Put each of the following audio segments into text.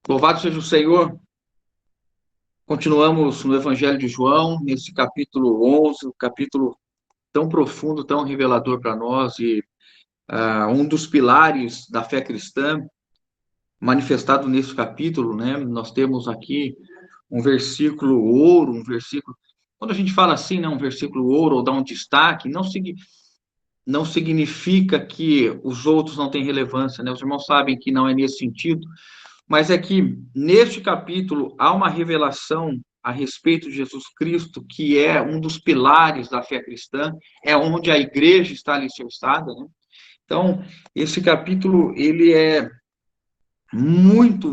Louvado seja o Senhor. Continuamos no Evangelho de João, nesse capítulo 11, um capítulo tão profundo, tão revelador para nós, e um dos pilares da fé cristã, manifestado nesse capítulo, né? Nós temos aqui um versículo ouro, um versículo. Quando a gente fala assim, né, um versículo ouro, ou dá um destaque, não significa que os outros não têm relevância, né? Os irmãos sabem que não é nesse sentido. Mas é que neste capítulo há uma revelação a respeito de Jesus Cristo, que é um dos pilares da fé cristã, é onde a igreja está alicerçada, né? Então, esse capítulo, ele é muito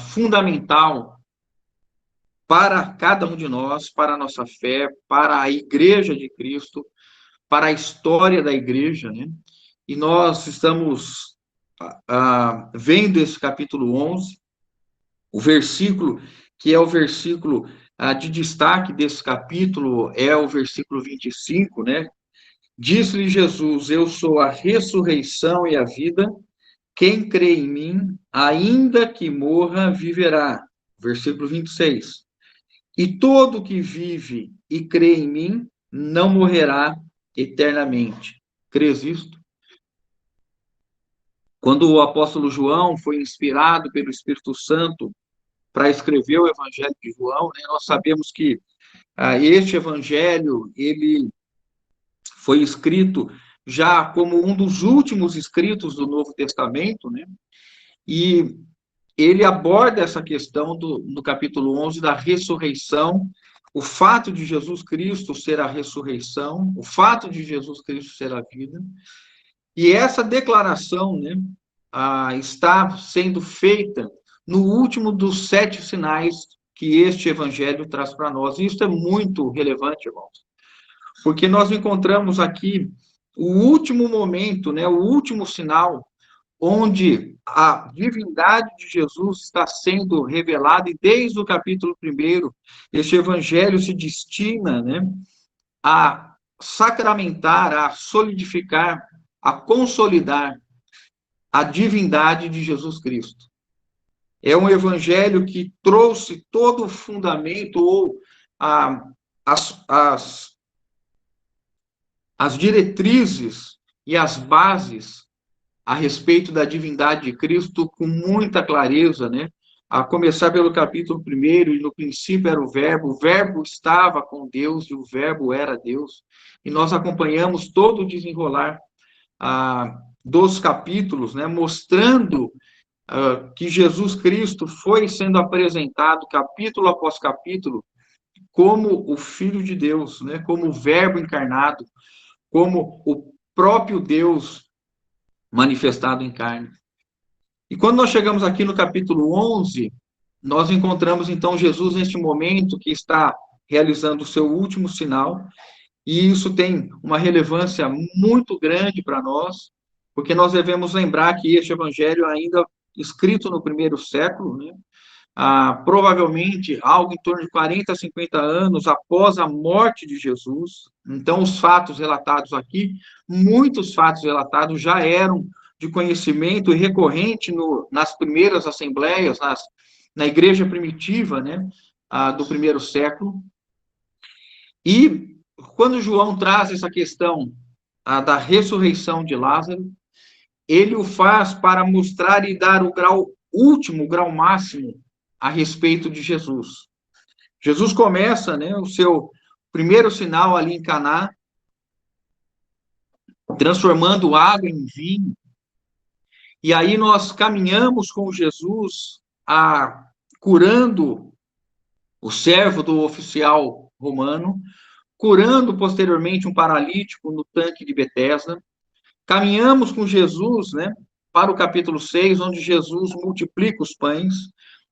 fundamental para cada um de nós, para a nossa fé, para a igreja de Cristo, para a história da igreja, né? E nós estamos vendo esse capítulo 11, o versículo, que é o versículo de destaque desse capítulo, é o versículo 25, né? Disse-lhe Jesus: Eu sou a ressurreição e a vida. Quem crê em mim, ainda que morra, viverá. Versículo 26. E todo que vive e crê em mim não morrerá eternamente. Crês isto? Quando o apóstolo João foi inspirado pelo Espírito Santo para escrever o Evangelho de João, né, nós sabemos que este Evangelho ele foi escrito já como um dos últimos escritos do Novo Testamento, né, e ele aborda essa questão do capítulo 11 da ressurreição, o fato de Jesus Cristo ser a ressurreição, o fato de Jesus Cristo ser a vida, e essa declaração, né, está sendo feita no último dos 7 sinais que este evangelho traz para nós. E isso é muito relevante, irmãos, porque nós encontramos aqui o último momento, né, o último sinal, onde a divindade de Jesus está sendo revelada, e desde o capítulo 1, este evangelho se destina, né, a sacramentar, a solidificar, a consolidar a divindade de Jesus Cristo. É um evangelho que trouxe todo o fundamento ou a, as, as, as diretrizes e as bases a respeito da divindade de Cristo com muita clareza, né? A começar pelo capítulo 1, e no princípio era o verbo estava com Deus e o verbo era Deus. E nós acompanhamos todo o desenrolar dos capítulos, né? Mostrando que Jesus Cristo foi sendo apresentado capítulo após capítulo como o Filho de Deus, né? Como o Verbo encarnado, como o próprio Deus manifestado em carne. E quando nós chegamos aqui no capítulo 11, nós encontramos então Jesus neste momento que está realizando o seu último sinal, e isso tem uma relevância muito grande para nós, porque nós devemos lembrar que este evangelho ainda escrito no primeiro século, né? Provavelmente algo em torno de 40 a 50 anos após a morte de Jesus. Então, os fatos relatados aqui, muitos fatos relatados já eram de conhecimento e recorrente nas primeiras assembleias, na igreja primitiva, né, do primeiro século. E quando João traz essa questão da ressurreição de Lázaro, ele o faz para mostrar e dar o grau último, o grau máximo a respeito de Jesus. Jesus começa, né, o seu primeiro sinal ali em Caná, transformando água em vinho. E aí nós caminhamos com Jesus curando o servo do oficial romano, curando posteriormente um paralítico no tanque de Betesda. Caminhamos com Jesus, né, para o capítulo 6, onde Jesus multiplica os pães,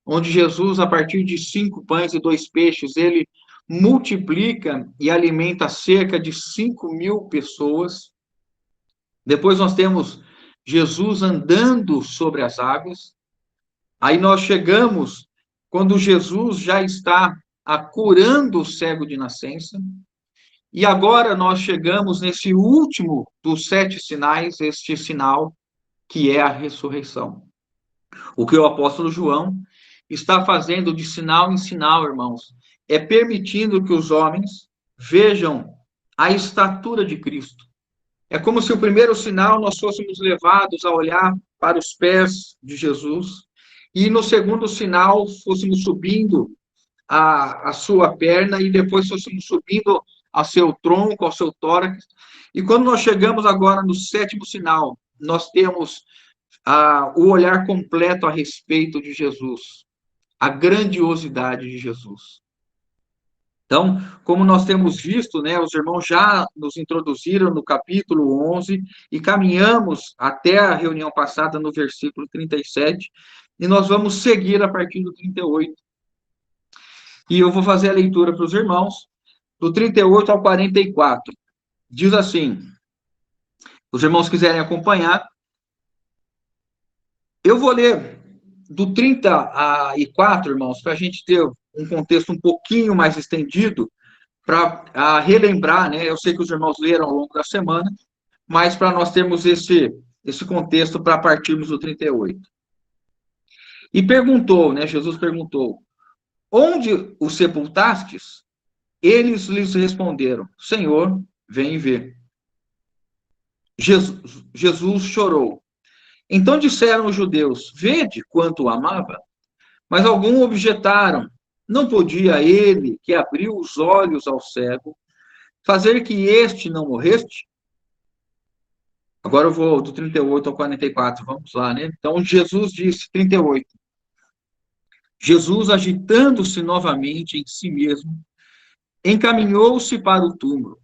onde Jesus, a partir de 5 pães e 2 peixes, ele multiplica e alimenta cerca de 5.000 pessoas. Depois nós temos Jesus andando sobre as águas. Aí nós chegamos quando Jesus já está curando o cego de nascença. E agora nós chegamos nesse último dos 7 sinais, este sinal que é a ressurreição. O que o apóstolo João está fazendo de sinal em sinal, irmãos, é permitindo que os homens vejam a estatura de Cristo. É como se o primeiro sinal nós fôssemos levados a olhar para os pés de Jesus, e no segundo sinal fôssemos subindo a sua perna e depois fôssemos subindo ao seu tronco, ao seu tórax. E quando nós chegamos agora no sétimo sinal, nós temos o olhar completo a respeito de Jesus, a grandiosidade de Jesus. Então, como nós temos visto, né, os irmãos já nos introduziram no capítulo 11 e caminhamos até a reunião passada no versículo 37, e nós vamos seguir a partir do 38. E eu vou fazer a leitura para os irmãos, do 38 ao 44. Diz assim, os irmãos quiserem acompanhar, eu vou ler do 34, irmãos, para a gente ter um contexto um pouquinho mais estendido, para relembrar, né? Eu sei que os irmãos leram ao longo da semana, mas para nós termos esse contexto para partirmos do 38. E perguntou, né? Jesus perguntou, onde o sepultastes? Eles lhes responderam, Senhor, vem e vê. Jesus chorou. Então disseram os judeus, vede quanto o amava. Mas alguns objetaram, não podia ele, que abriu os olhos ao cego, fazer que este não morreste? Agora eu vou do 38 ao 44, vamos lá, né? Então Jesus disse, 38. Jesus, agitando-se novamente em si mesmo, encaminhou-se para o túmulo.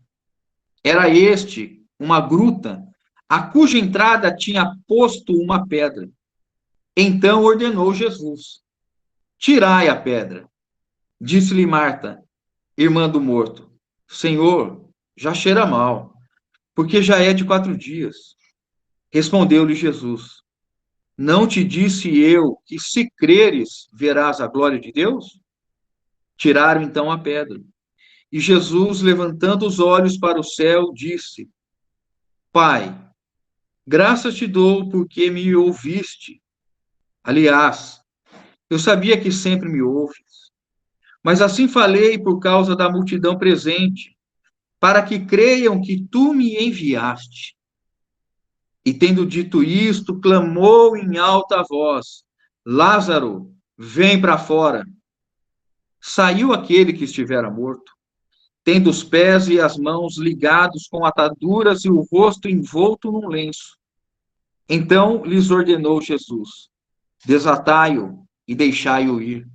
Era este uma gruta, a cuja entrada tinha posto uma pedra. Então ordenou Jesus, tirai a pedra. Disse-lhe Marta, irmã do morto, Senhor, já cheira mal, porque já é de 4 dias. Respondeu-lhe Jesus, não te disse eu que se creres, verás a glória de Deus? Tiraram então a pedra. E Jesus, levantando os olhos para o céu, disse, Pai, graças te dou porque me ouviste. Aliás, eu sabia que sempre me ouves, mas assim falei por causa da multidão presente, para que creiam que tu me enviaste. E tendo dito isto, clamou em alta voz, Lázaro, vem para fora. Saiu aquele que estivera morto, tendo os pés e as mãos ligados com ataduras e o rosto envolto num lenço. Então lhes ordenou Jesus, desatai-o e deixai-o ir.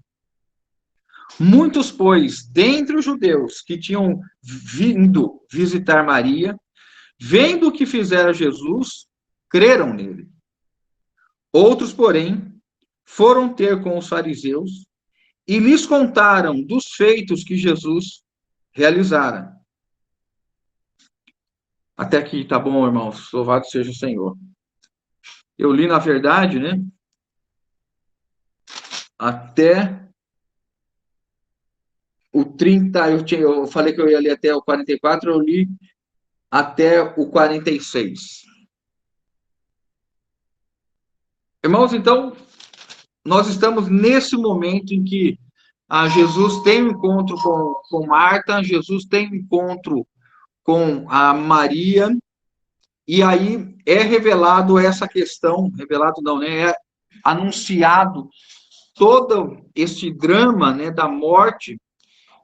Muitos, pois, dentre os judeus que tinham vindo visitar Maria, vendo o que fizera Jesus, creram nele. Outros, porém, foram ter com os fariseus e lhes contaram dos feitos que Jesus realizara. Até aqui tá bom, irmãos. Louvado seja o Senhor. Eu li, na verdade, né? Até o 30, eu falei que eu ia ler até o 44, eu li até o 46. Irmãos, então, nós estamos nesse momento em que Jesus tem um encontro com Marta, Jesus tem um encontro com a Maria, e aí é revelado essa questão, revelado não, né? É anunciado todo este drama, né, da morte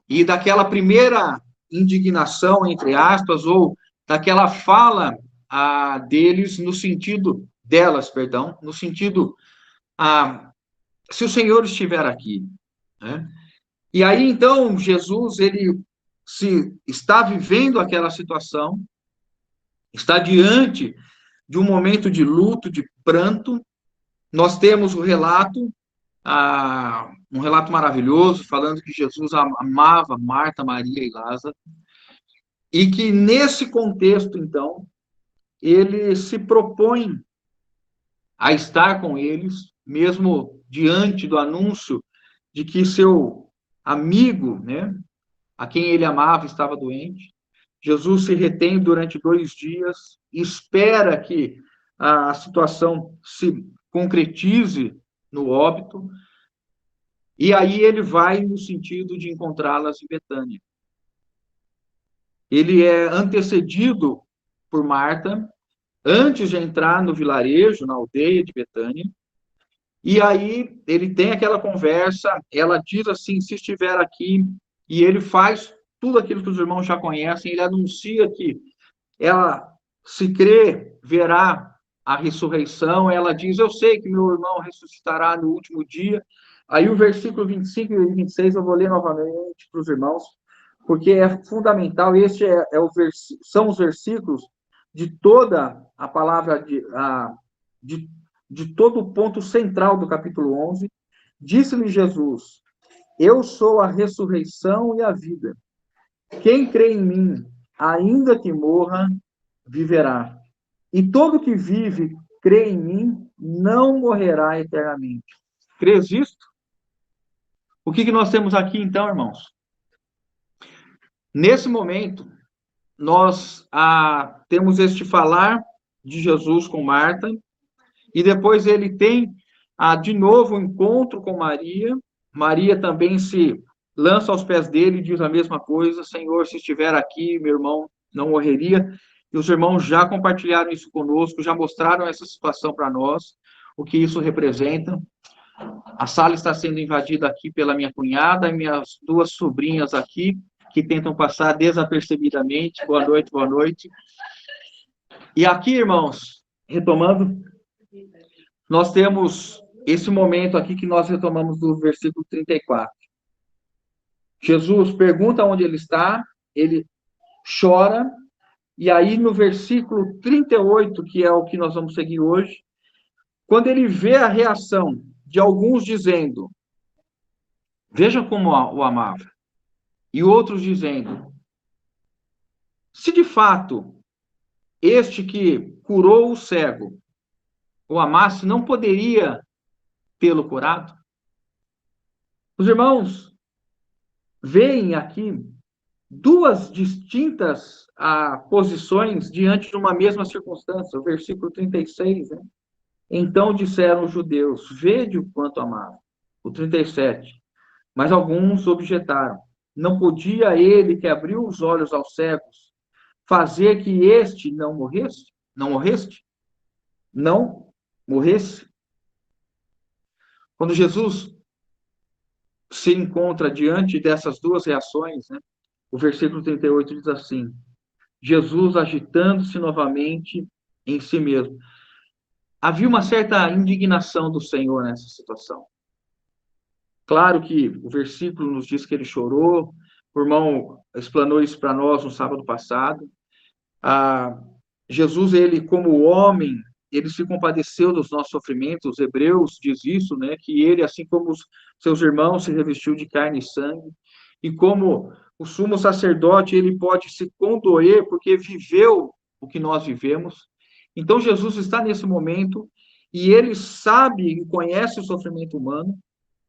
e daquela primeira indignação, entre aspas, ou daquela fala deles no sentido, delas, perdão, no sentido, se o Senhor estiver aqui, né? E aí, então, Jesus, ele está vivendo aquela situação, está diante de um momento de luto, de pranto. Nós temos o relato, um relato maravilhoso, falando que Jesus amava Marta, Maria e Lázaro, e que nesse contexto, então, ele se propõe a estar com eles, mesmo diante do anúncio de que seu amigo, né, a quem ele amava, estava doente. Jesus se retém durante 2 dias, espera que a situação se concretize no óbito, e aí ele vai no sentido de encontrá-las em Betânia. Ele é antecedido por Marta, antes de entrar no vilarejo, na aldeia de Betânia, e aí ele tem aquela conversa, ela diz assim, se estiver aqui, e ele faz tudo aquilo que os irmãos já conhecem, ele anuncia que ela, se crê, verá a ressurreição, ela diz, eu sei que meu irmão ressuscitará no último dia. Aí o versículo 25 e 26 eu vou ler novamente para os irmãos, porque é fundamental, são os versículos de toda a palavra, de, de todo o ponto central do capítulo 11. Disse-lhe Jesus, eu sou a ressurreição e a vida. Quem crê em mim, ainda que morra, viverá. E todo que vive, crê em mim, não morrerá eternamente. Crês isto? O que nós temos aqui, então, irmãos? Nesse momento, nós temos este falar de Jesus com Marta, e depois ele tem, de novo, um encontro com Maria. Maria também se lança aos pés dele e diz a mesma coisa, Senhor, se estiver aqui, meu irmão não morreria. E os irmãos já compartilharam isso conosco, já mostraram essa situação para nós, o que isso representa. A sala está sendo invadida aqui pela minha cunhada e minhas duas sobrinhas aqui, que tentam passar desapercebidamente. Boa noite, boa noite. E aqui, irmãos, retomando, nós temos esse momento aqui que nós retomamos do versículo 34. Jesus pergunta onde ele está, ele chora, e aí no versículo 38, que é o que nós vamos seguir hoje, quando ele vê a reação de alguns dizendo, veja como o amava, e outros dizendo, se de fato este que curou o cego o amasse, não poderia tê-lo curado? Os irmãos veem aqui duas distintas posições diante de uma mesma circunstância. O versículo 36, né? Então disseram os judeus, vede o quanto amava. O 37, mas alguns objetaram, não podia ele que abriu os olhos aos cegos fazer que este não morresse? Não morreste? Não morresse? Quando Jesus se encontra diante dessas duas reações, né, o versículo 38 diz assim, Jesus agitando-se novamente em si mesmo. Havia uma certa indignação do Senhor nessa situação. Claro que o versículo nos diz que ele chorou, o irmão explanou isso para nós no sábado passado. Jesus, ele como homem, ele se compadeceu dos nossos sofrimentos, os Hebreus diz isso, né, que ele, assim como os seus irmãos, se revestiu de carne e sangue, e como o sumo sacerdote, ele pode se condoer porque viveu o que nós vivemos. Então, Jesus está nesse momento, e ele sabe e conhece o sofrimento humano,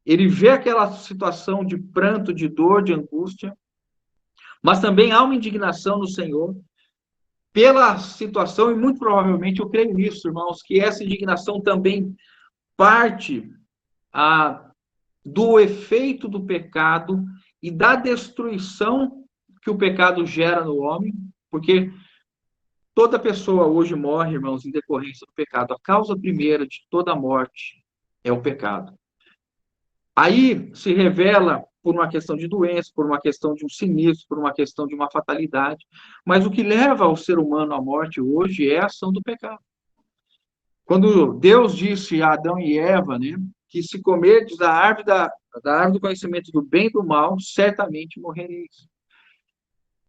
ele vê aquela situação de pranto, de dor, de angústia, mas também há uma indignação no Senhor, pela situação, e muito provavelmente eu creio nisso, irmãos, que essa indignação também parte do efeito do pecado e da destruição que o pecado gera no homem, porque toda pessoa hoje morre, irmãos, em decorrência do pecado. A causa primeira de toda morte é o pecado. Aí se revela por uma questão de doença, por uma questão de um sinistro, por uma questão de uma fatalidade. Mas o que leva o ser humano à morte hoje é a ação do pecado. Quando Deus disse a Adão e Eva, né, que se comerdes da árvore do conhecimento do bem e do mal, certamente morrereis.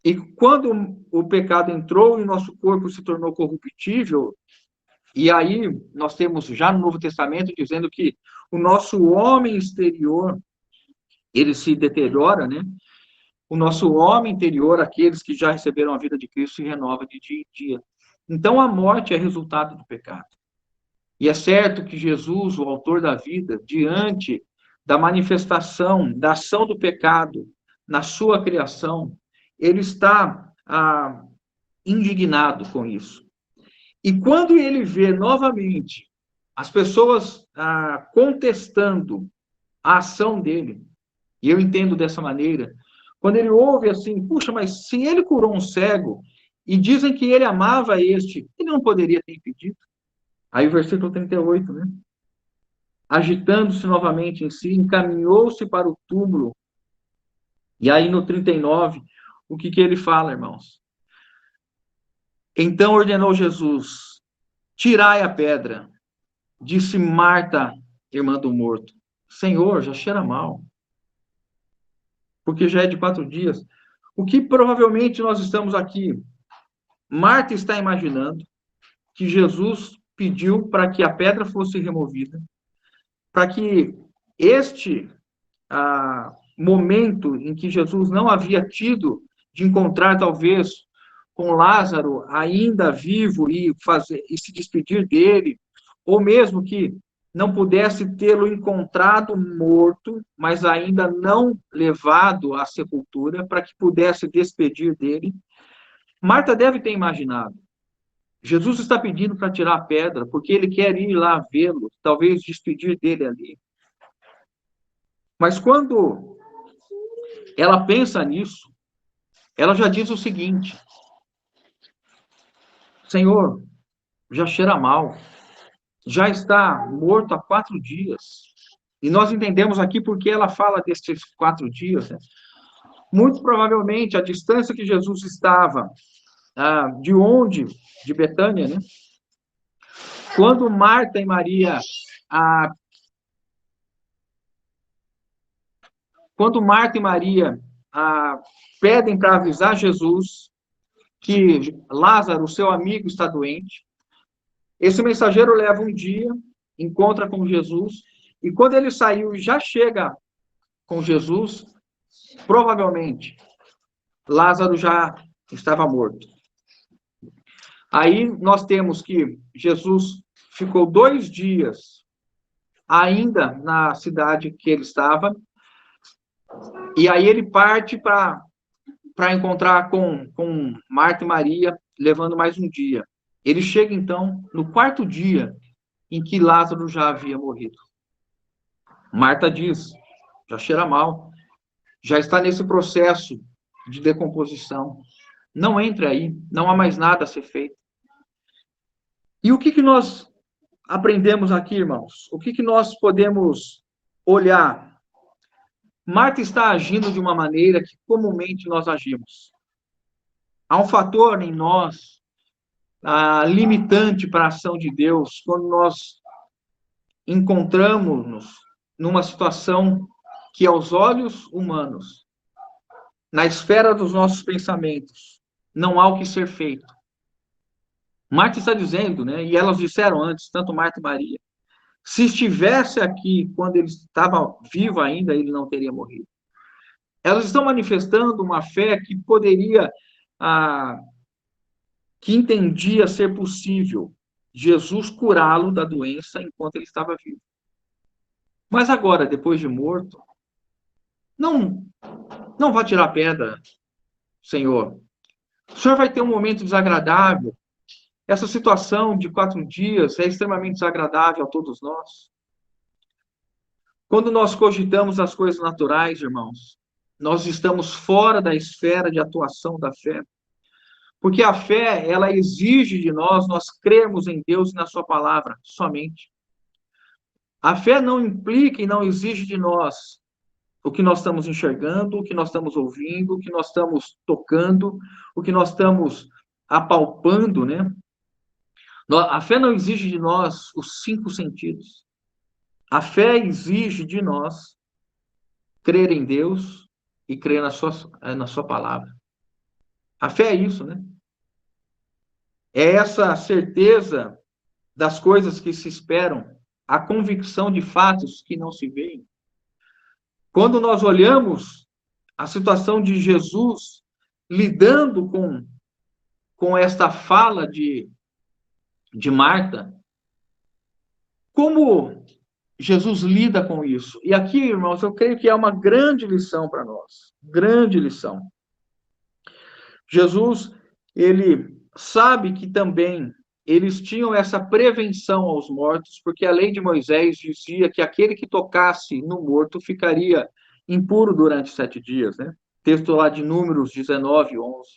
E quando o pecado entrou e nosso corpo se tornou corruptível, e aí nós temos já no Novo Testamento dizendo que o nosso homem exterior, ele se deteriora, né? O nosso homem interior, aqueles que já receberam a vida de Cristo, se renova de dia em dia. Então, a morte é resultado do pecado. E é certo que Jesus, o autor da vida, diante da manifestação, da ação do pecado na sua criação, ele está indignado com isso. E quando ele vê novamente as pessoas contestando a ação dele, e eu entendo dessa maneira, quando ele ouve assim, puxa, mas se ele curou um cego, e dizem que ele amava este, ele não poderia ter impedido? Aí o versículo 38, né? Agitando-se novamente em si, encaminhou-se para o túmulo. E aí no 39, o que ele fala, irmãos? Então ordenou Jesus, tirai a pedra. Disse Marta, irmã do morto, Senhor, já cheira mal, porque já é de 4 dias. O que provavelmente nós estamos aqui, Marta está imaginando que Jesus pediu para que a pedra fosse removida, para que este momento em que Jesus não havia tido de encontrar, talvez, com Lázaro ainda vivo e se despedir dele, ou mesmo que não pudesse tê-lo encontrado morto, mas ainda não levado à sepultura, para que pudesse despedir dele. Marta deve ter imaginado. Jesus está pedindo para tirar a pedra, porque ele quer ir lá vê-lo, talvez despedir dele ali. Mas quando ela pensa nisso, ela já diz o seguinte: Senhor, já cheira mal, já está morto há 4 dias. E nós entendemos aqui porque ela fala desses 4 dias, né? Muito provavelmente a distância que Jesus estava de onde? De Betânia, né? Quando Marta e Maria pedem para avisar Jesus que Lázaro, seu amigo, está doente, esse mensageiro leva um dia, encontra com Jesus, e quando ele saiu e já chega com Jesus, provavelmente Lázaro já estava morto. Aí nós temos que Jesus ficou 2 dias ainda na cidade que ele estava, e aí ele parte para encontrar com Marta e Maria, levando mais um dia. Ele chega, então, no 4º dia em que Lázaro já havia morrido. Marta diz, já cheira mal, já está nesse processo de decomposição. Não entre aí, não há mais nada a ser feito. E o que nós aprendemos aqui, irmãos? O que nós podemos olhar? Marta está agindo de uma maneira que comumente nós agimos. Há um fator em nós limitante para a ação de Deus quando nós encontramos-nos numa situação que, aos olhos humanos, na esfera dos nossos pensamentos, não há o que ser feito. Marta está dizendo, né, e elas disseram antes, tanto Marta e Maria, se estivesse aqui quando ele estava vivo ainda, ele não teria morrido. Elas estão manifestando uma fé que poderia, que entendia ser possível Jesus curá-lo da doença enquanto ele estava vivo. Mas agora, depois de morto, não vá tirar pedra, Senhor. O Senhor vai ter um momento desagradável. Essa situação de 4 dias é extremamente desagradável a todos nós. Quando nós cogitamos as coisas naturais, irmãos, nós estamos fora da esfera de atuação da fé. Porque a fé, ela exige de nós crermos em Deus e na sua palavra, somente. A fé não implica e não exige de nós o que nós estamos enxergando, o que nós estamos ouvindo, o que nós estamos tocando, o que nós estamos apalpando, né? A fé não exige de nós os 5 sentidos. A fé exige de nós crer em Deus e crer na sua palavra. A fé é isso, né? É essa certeza das coisas que se esperam, a convicção de fatos que não se veem. Quando nós olhamos a situação de Jesus lidando com esta fala de Marta, como Jesus lida com isso? E aqui, irmãos, eu creio que é uma grande lição para nós. Grande lição. Jesus, ele sabe que também eles tinham essa prevenção aos mortos, porque a lei de Moisés dizia que aquele que tocasse no morto ficaria impuro durante 7 dias, né? Texto lá de Números 19, 11.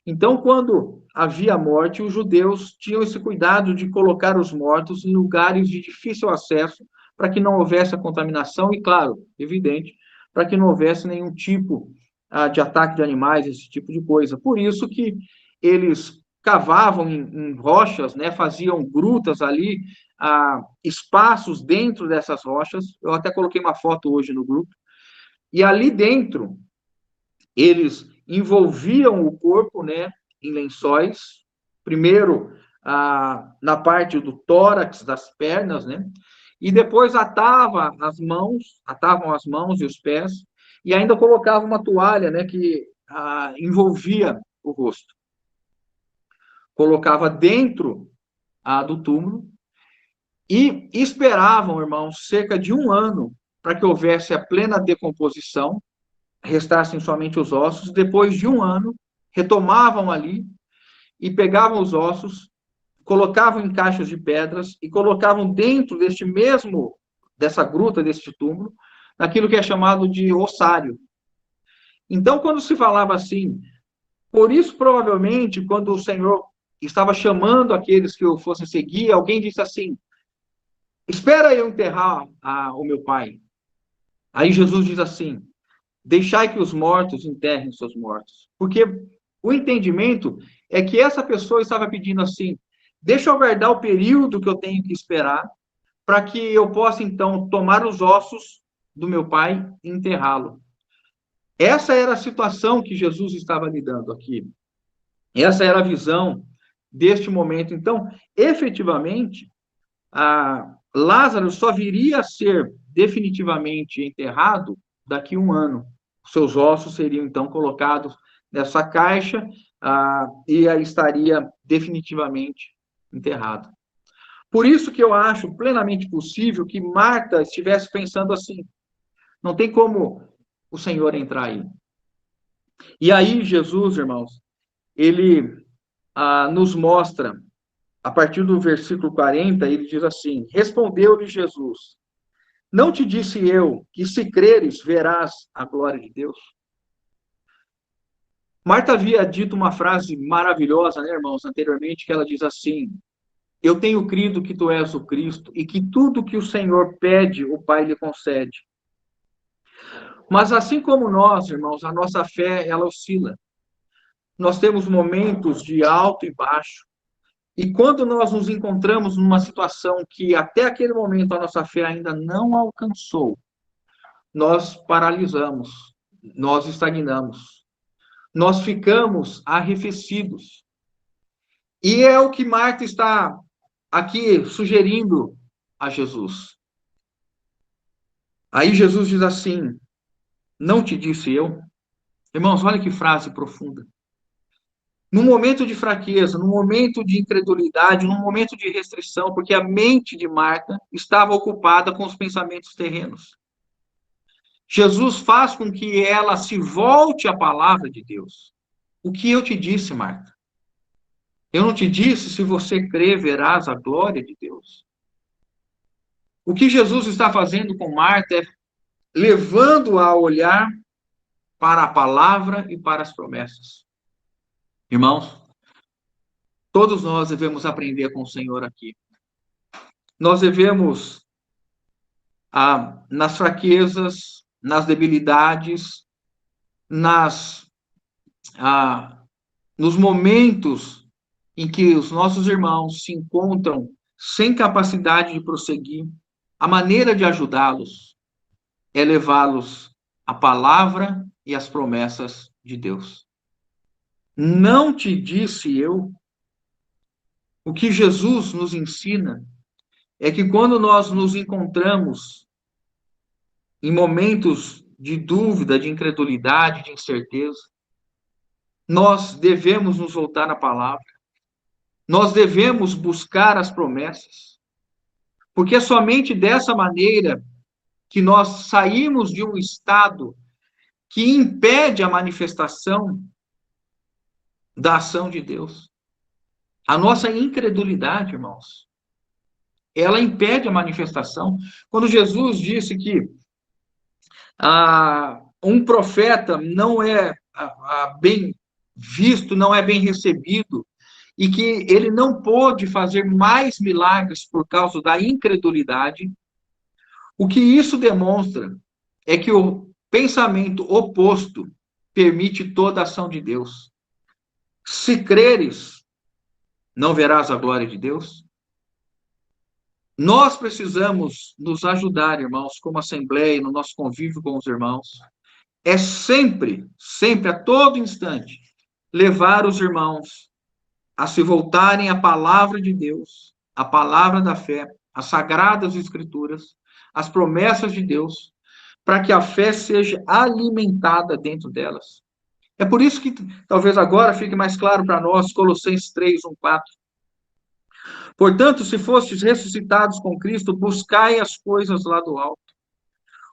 Então, quando havia morte, os judeus tinham esse cuidado de colocar os mortos em lugares de difícil acesso, para que não houvesse a contaminação e, claro, evidente, para que não houvesse nenhum tipo de ataque de animais, esse tipo de coisa. Por isso que eles cavavam em rochas, né, faziam grutas ali, espaços dentro dessas rochas. Eu até coloquei uma foto hoje no grupo. E ali dentro, eles envolviam o corpo, né, em lençóis, primeiro na parte do tórax, das pernas, né, e depois atavam as mãos e os pés, e ainda colocava uma toalha, né, que envolvia o rosto. Colocava dentro do túmulo e esperavam, irmãos, cerca de 1 ano para que houvesse a plena decomposição, restassem somente os ossos. Depois de 1 ano, retomavam ali e pegavam os ossos, colocavam em caixas de pedras e colocavam dentro dessa gruta, deste túmulo, naquilo que é chamado de ossário. Então, quando se falava assim, por isso, provavelmente, quando o Senhor estava chamando aqueles que o fossem seguir, alguém disse assim: espera eu enterrar o meu pai. Aí Jesus diz assim: deixai que os mortos enterrem seus mortos. Porque o entendimento é que essa pessoa estava pedindo assim: deixa eu aguardar o período que eu tenho que esperar, para que eu possa, então, tomar os ossos do meu pai e enterrá-lo. Essa era a situação que Jesus estava lidando aqui. Essa era a visão deste momento. Então, efetivamente, Lázaro só viria a ser definitivamente enterrado daqui a 1 ano. Seus ossos seriam, então, colocados nessa caixa e aí estaria definitivamente enterrado. Por isso que eu acho plenamente possível que Marta estivesse pensando assim: não tem como o Senhor entrar aí. E aí Jesus, irmãos, ele nos mostra, a partir do versículo 40, ele diz assim: respondeu-lhe Jesus: não te disse eu que, se creres, verás a glória de Deus? Marta havia dito uma frase maravilhosa, né, irmãos, anteriormente, que ela diz assim: eu tenho crido que tu és o Cristo e que tudo que o Senhor pede, o Pai lhe concede. Mas assim como nós, irmãos, a nossa fé, ela oscila. Nós temos momentos de alto e baixo. E quando nós nos encontramos numa situação que até aquele momento a nossa fé ainda não alcançou, nós paralisamos, nós estagnamos, nós ficamos arrefecidos. E é o que Marta está aqui sugerindo a Jesus. Aí Jesus diz assim: não te disse eu? Irmãos, olha que frase profunda. Num momento de fraqueza, num momento de incredulidade, num momento de restrição, porque a mente de Marta estava ocupada com os pensamentos terrenos. Jesus faz com que ela se volte à palavra de Deus. O que eu te disse, Marta? Eu não te disse, se você crer, verás a glória de Deus. O que Jesus está fazendo com Marta é levando-a a olhar para a palavra e para as promessas. Irmãos, todos nós devemos aprender com o Senhor aqui. Nós devemos, nas fraquezas, nas debilidades, nos momentos em que os nossos irmãos se encontram sem capacidade de prosseguir, a maneira de ajudá-los é levá-los à palavra e às promessas de Deus. Não te disse eu? O que Jesus nos ensina é que quando nós nos encontramos em momentos de dúvida, de incredulidade, de incerteza, nós devemos nos voltar à palavra. Nós devemos buscar as promessas. Porque é somente dessa maneira que nós saímos de um estado que impede a manifestação da ação de Deus. A nossa incredulidade, irmãos, ela impede a manifestação. Quando Jesus disse que um profeta não é bem visto, não é bem recebido, e que ele não pôde fazer mais milagres por causa da incredulidade, o que isso demonstra é que o pensamento oposto permite toda a ação de Deus. Se creres, não verás a glória de Deus? Nós precisamos nos ajudar, irmãos, como assembleia, no nosso convívio com os irmãos. É sempre, sempre, a todo instante, levar os irmãos a se voltarem à palavra de Deus, à palavra da fé, às sagradas escrituras, às promessas de Deus, para que a fé seja alimentada dentro delas. É por isso que talvez agora fique mais claro para nós, Colossenses 3, 1, 4. Portanto, se fostes ressuscitados com Cristo, buscai as coisas lá do alto,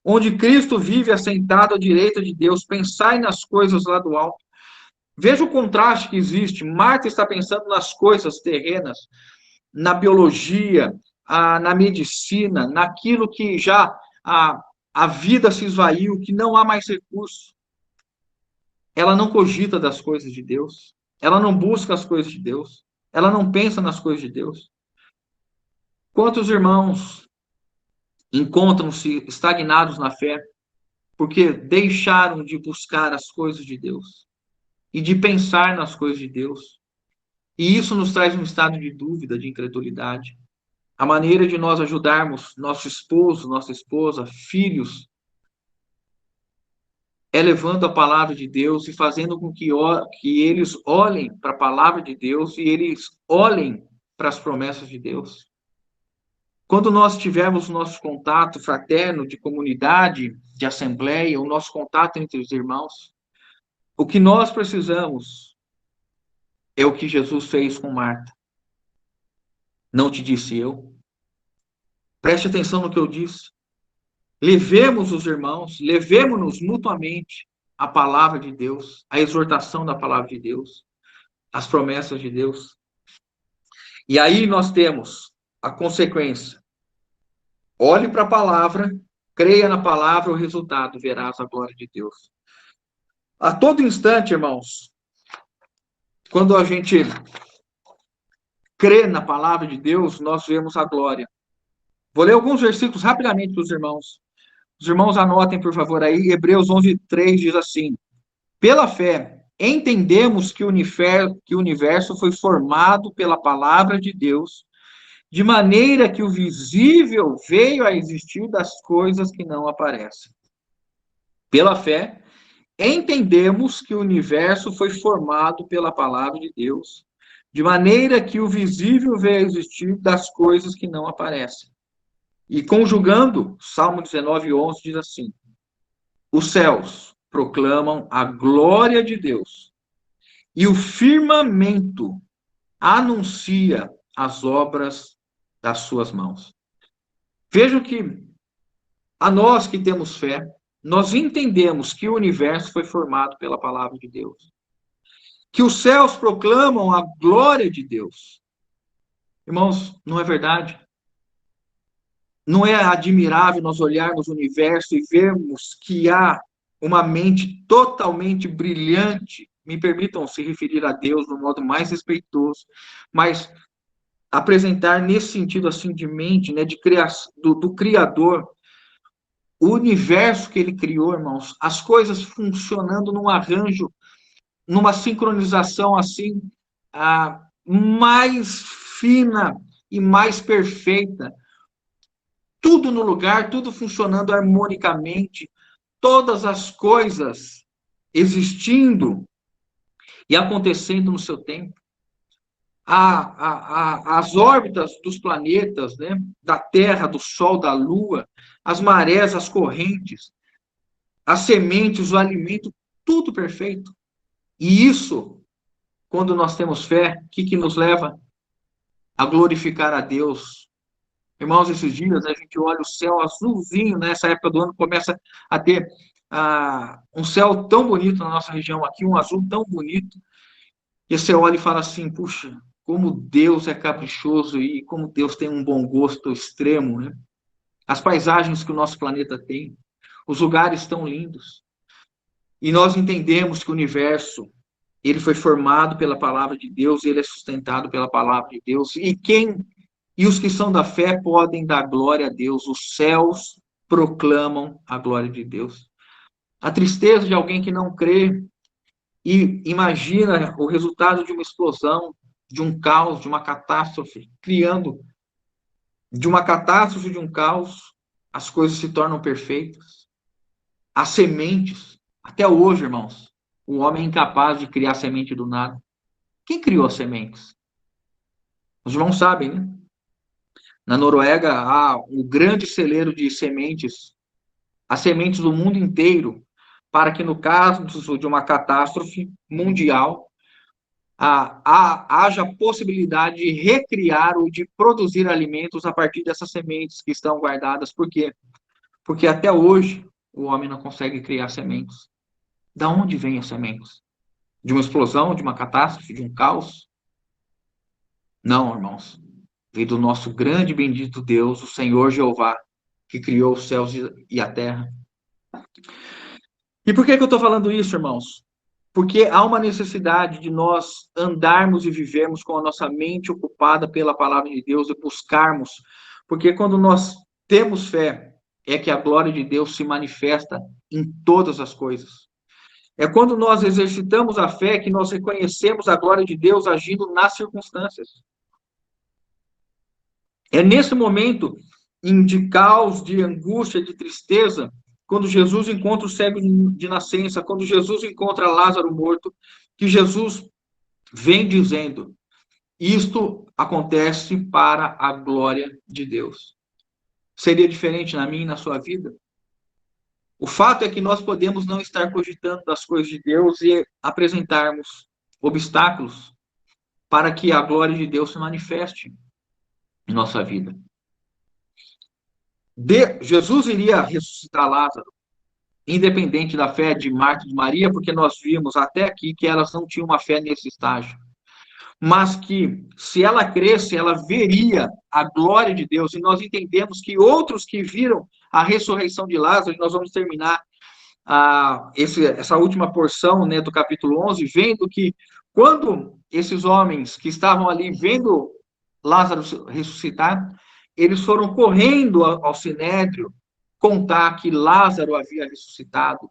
onde Cristo vive assentado à direita de Deus, pensai nas coisas lá do alto. Veja o contraste que existe. Marta está pensando nas coisas terrenas, na biologia, na medicina, naquilo que já a vida se esvaiu, que não há mais recurso. Ela não cogita das coisas de Deus, ela não busca as coisas de Deus, ela não pensa nas coisas de Deus. Quantos irmãos encontram-se estagnados na fé porque deixaram de buscar as coisas de Deus e de pensar nas coisas de Deus? E isso nos traz um estado de dúvida, de incredulidade. A maneira de nós ajudarmos nosso esposo, nossa esposa, filhos, é levando a palavra de Deus e fazendo com que eles olhem para a palavra de Deus e eles olhem para as promessas de Deus. Quando nós tivermos o nosso contato fraterno, de comunidade, de assembleia, o nosso contato entre os irmãos, o que nós precisamos é o que Jesus fez com Marta. Não te disse eu? Preste atenção no que eu disse. Levemos os irmãos, levemos-nos mutuamente a palavra de Deus, a exortação da palavra de Deus, as promessas de Deus. E aí nós temos a consequência. Olhe para a palavra, creia na palavra, o resultado, verás a glória de Deus. A todo instante, irmãos, quando a gente crê na palavra de Deus, nós vemos a glória. Vou ler alguns versículos rapidamente para os irmãos. Os irmãos anotem, por favor, aí. Hebreus 11, 3 diz assim: pela fé, entendemos que o universo foi formado pela palavra de Deus, de maneira que o visível veio a existir das coisas que não aparecem. Pela fé, entendemos que o universo foi formado pela palavra de Deus, de maneira que o visível veio a existir das coisas que não aparecem. E conjugando, Salmo 19, 11 diz assim: os céus proclamam a glória de Deus, e o firmamento anuncia as obras das suas mãos. Veja que a nós que temos fé, nós entendemos que o universo foi formado pela palavra de Deus, que os céus proclamam a glória de Deus. Irmãos, não é verdade? Não é admirável nós olharmos o universo e vermos que há uma mente totalmente brilhante, me permitam se referir a Deus no modo mais respeitoso, mas apresentar nesse sentido assim de mente, né, de criação, do Criador, o universo que ele criou, irmãos, as coisas funcionando num arranjo, numa sincronização assim, mais fina e mais perfeita. Tudo no lugar, tudo funcionando harmonicamente, todas as coisas existindo e acontecendo no seu tempo. As órbitas dos planetas, né, da Terra, do Sol, da Lua, as marés, as correntes, as sementes, o alimento, tudo perfeito. E isso, quando nós temos fé, o que nos leva? A glorificar a Deus. Irmãos, esses dias a gente olha o céu azulzinho, nessa época do ano começa a ter um céu tão bonito na nossa região aqui, um azul tão bonito, e você olha e fala assim, puxa, como Deus é caprichoso e como Deus tem um bom gosto extremo, né? As paisagens que o nosso planeta tem, os lugares tão lindos. E nós entendemos que o universo, ele foi formado pela palavra de Deus, ele é sustentado pela palavra de Deus. E os que são da fé podem dar glória a Deus. Os céus proclamam a glória de Deus. A tristeza de alguém que não crê e imagina o resultado de uma explosão, de um caos, de uma catástrofe, criando de uma catástrofe, de um caos, as coisas se tornam perfeitas. As sementes, até hoje, irmãos, o homem é incapaz de criar semente do nada. Quem criou as sementes? Os irmãos sabem, né? Na Noruega há um grande celeiro de sementes, as sementes do mundo inteiro, para que no caso de uma catástrofe mundial, haja possibilidade de recriar ou de produzir alimentos a partir dessas sementes que estão guardadas. Por quê? Porque até hoje o homem não consegue criar sementes. Da onde vêm as sementes? De uma explosão, de uma catástrofe, de um caos? Não, irmãos. Vem do nosso grande e bendito Deus, o Senhor Jeová, que criou os céus e a terra. E por que eu estou falando isso, irmãos? Porque há uma necessidade de nós andarmos e vivermos com a nossa mente ocupada pela palavra de Deus e buscarmos. Porque quando nós temos fé, é que a glória de Deus se manifesta em todas as coisas. É quando nós exercitamos a fé que nós reconhecemos a glória de Deus agindo nas circunstâncias. É nesse momento de caos, de angústia, de tristeza, quando Jesus encontra o cego de nascença, quando Jesus encontra Lázaro morto, que Jesus vem dizendo: isto acontece para a glória de Deus. Seria diferente na minha e na sua vida? O fato é que nós podemos não estar cogitando das coisas de Deus e apresentarmos obstáculos para que a glória de Deus se manifeste em nossa vida. Jesus iria ressuscitar Lázaro, independente da fé de Marta e de Maria, porque nós vimos até aqui que elas não tinham uma fé nesse estágio. Mas que, se ela cresce, ela veria a glória de Deus. E nós entendemos que outros que viram a ressurreição de Lázaro, e nós vamos terminar essa última porção, né, do capítulo 11, vendo que quando esses homens que estavam ali vendo Lázaro ressuscitar, eles foram correndo ao Sinédrio contar que Lázaro havia ressuscitado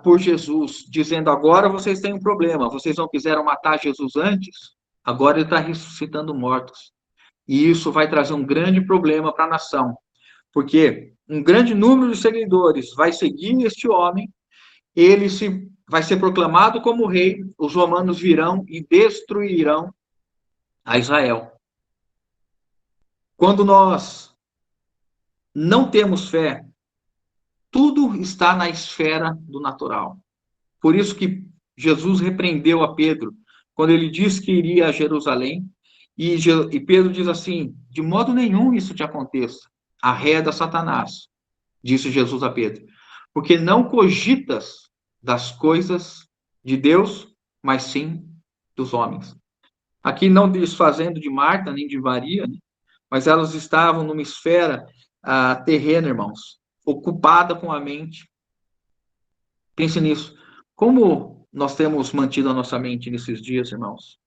por Jesus, dizendo: agora vocês têm um problema, vocês não quiseram matar Jesus antes, agora ele está ressuscitando mortos. E isso vai trazer um grande problema para a nação, porque um grande número de seguidores vai seguir este homem, vai ser proclamado como rei, os romanos virão e destruirão a Israel. Quando nós não temos fé, tudo está na esfera do natural. Por isso que Jesus repreendeu a Pedro, quando ele disse que iria a Jerusalém, e Pedro diz assim: de modo nenhum isso te aconteça. Arreda Satanás, disse Jesus a Pedro, porque não cogitas das coisas de Deus, mas sim dos homens. Aqui não desfazendo de Marta nem de Maria, né? Mas elas estavam numa esfera terrena, irmãos, ocupada com a mente. Pense nisso. Como nós temos mantido a nossa mente nesses dias, irmãos?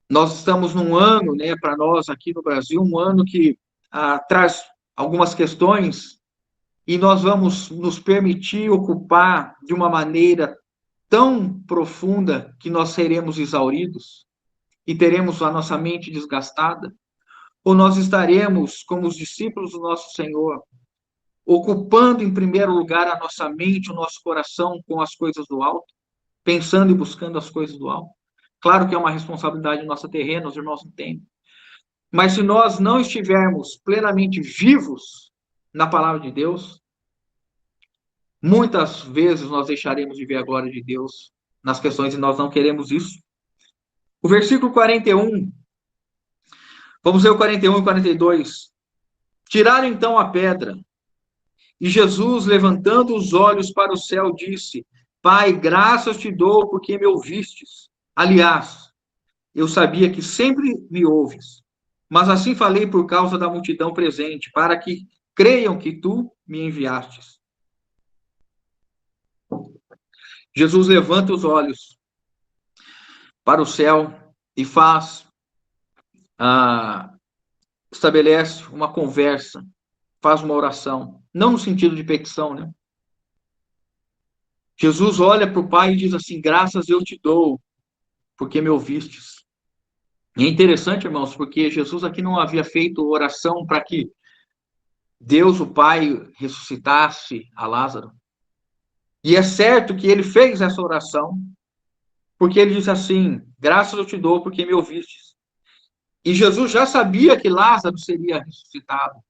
Nós estamos num ano, né, para nós aqui no Brasil, um ano que traz algumas questões e nós vamos nos permitir ocupar de uma maneira tão profunda que nós seremos exauridos e teremos a nossa mente desgastada? Ou nós estaremos, como os discípulos do nosso Senhor, ocupando em primeiro lugar a nossa mente, o nosso coração com as coisas do alto, pensando e buscando as coisas do alto? Claro que é uma responsabilidade nossa terrena, os irmãos entendem. Mas se nós não estivermos plenamente vivos na palavra de Deus, muitas vezes nós deixaremos de ver a glória de Deus nas questões e nós não queremos isso. O versículo 41, vamos ler o 41 e 42. Tiraram então a pedra, e Jesus, levantando os olhos para o céu, disse: Pai, graças te dou porque me ouvistes. Aliás, eu sabia que sempre me ouves, mas assim falei por causa da multidão presente, para que creiam que tu me enviastes. Jesus levanta os olhos para o céu e ah, estabelece uma conversa, faz uma oração, não no sentido de petição, né? Jesus olha para o Pai e diz assim: graças eu te dou, porque me ouvistes. E é interessante, irmãos, porque Jesus aqui não havia feito oração para que Deus, o Pai, ressuscitasse a Lázaro. E é certo que ele fez essa oração, porque ele diz assim: graças eu te dou, porque me ouvistes. E Jesus já sabia que Lázaro seria ressuscitado.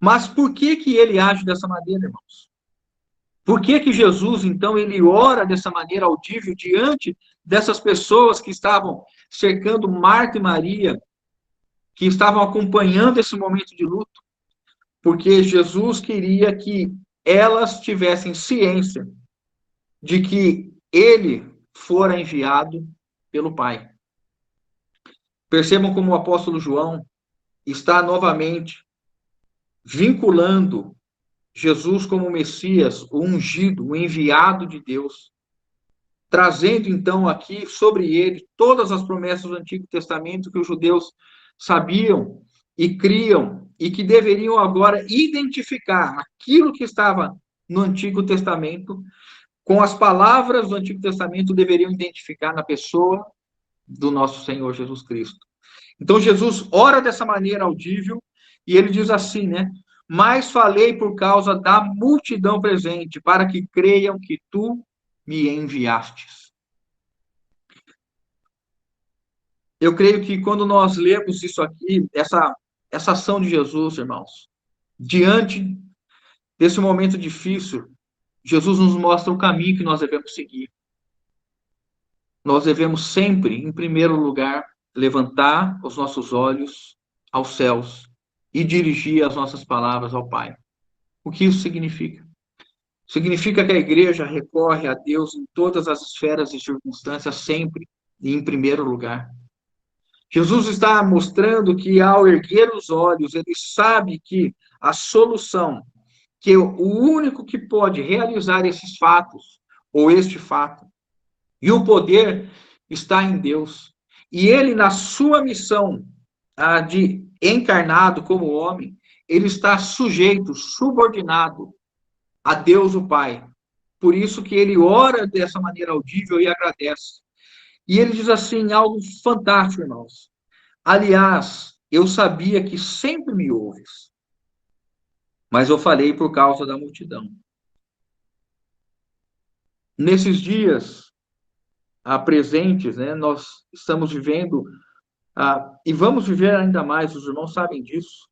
Mas por que que ele age dessa maneira, irmãos? Por que que Jesus, então, ele ora dessa maneira audível diante dessas pessoas que estavam cercando Marta e Maria, que estavam acompanhando esse momento de luto? Porque Jesus queria que elas tivessem ciência de que ele fora enviado pelo Pai. Percebam como o apóstolo João está novamente vinculando Jesus como o Messias, o ungido, o enviado de Deus, trazendo então aqui sobre ele todas as promessas do Antigo Testamento que os judeus sabiam e criam e que deveriam agora identificar aquilo que estava no Antigo Testamento com as palavras do Antigo Testamento, deveriam identificar na pessoa do nosso Senhor Jesus Cristo. Então Jesus ora dessa maneira audível e ele diz assim, né? Mas falei por causa da multidão presente, para que creiam que tu me enviastes. Eu creio que quando nós lemos isso aqui, essa ação de Jesus, irmãos, diante desse momento difícil, Jesus nos mostra o caminho que nós devemos seguir. Nós devemos sempre, em primeiro lugar, levantar os nossos olhos aos céus e dirigir as nossas palavras ao Pai. O que isso significa? Significa que a igreja recorre a Deus em todas as esferas e circunstâncias, sempre e em primeiro lugar. Jesus está mostrando que, ao erguer os olhos, ele sabe que a solução, que o único que pode realizar esses fatos, ou este fato, e o poder está em Deus. E ele, na sua missão de encarnado como homem, ele está sujeito, subordinado a Deus o Pai. Por isso que ele ora dessa maneira audível e agradece. E ele diz assim, algo fantástico, irmãos. Aliás, eu sabia que sempre me ouves, mas eu falei por causa da multidão. Nesses dias presentes, né, nós estamos vivendo, e vamos viver ainda mais, os irmãos sabem disso.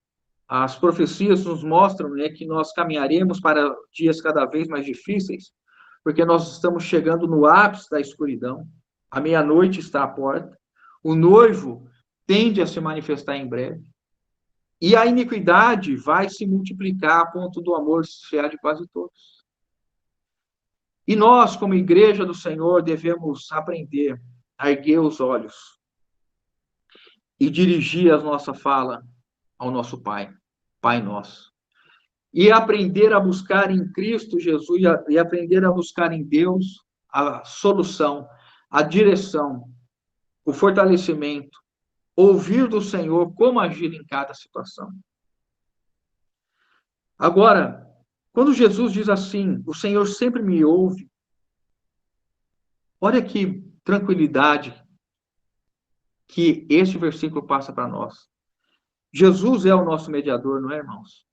As profecias nos mostram, né, que nós caminharemos para dias cada vez mais difíceis, porque nós estamos chegando no ápice da escuridão, a meia-noite está à porta, o noivo tende a se manifestar em breve, e a iniquidade vai se multiplicar a ponto do amor se esfriar de quase todos. E nós, como igreja do Senhor, devemos aprender a erguer os olhos e dirigir a nossa fala ao nosso Pai, Pai nosso. E aprender a buscar em Cristo Jesus e aprender a buscar em Deus a solução, a direção, o fortalecimento, ouvir do Senhor como agir em cada situação. Agora, quando Jesus diz assim, o Senhor sempre me ouve, olha que tranquilidade que este versículo passa para nós. Jesus é o nosso mediador, não é, irmãos?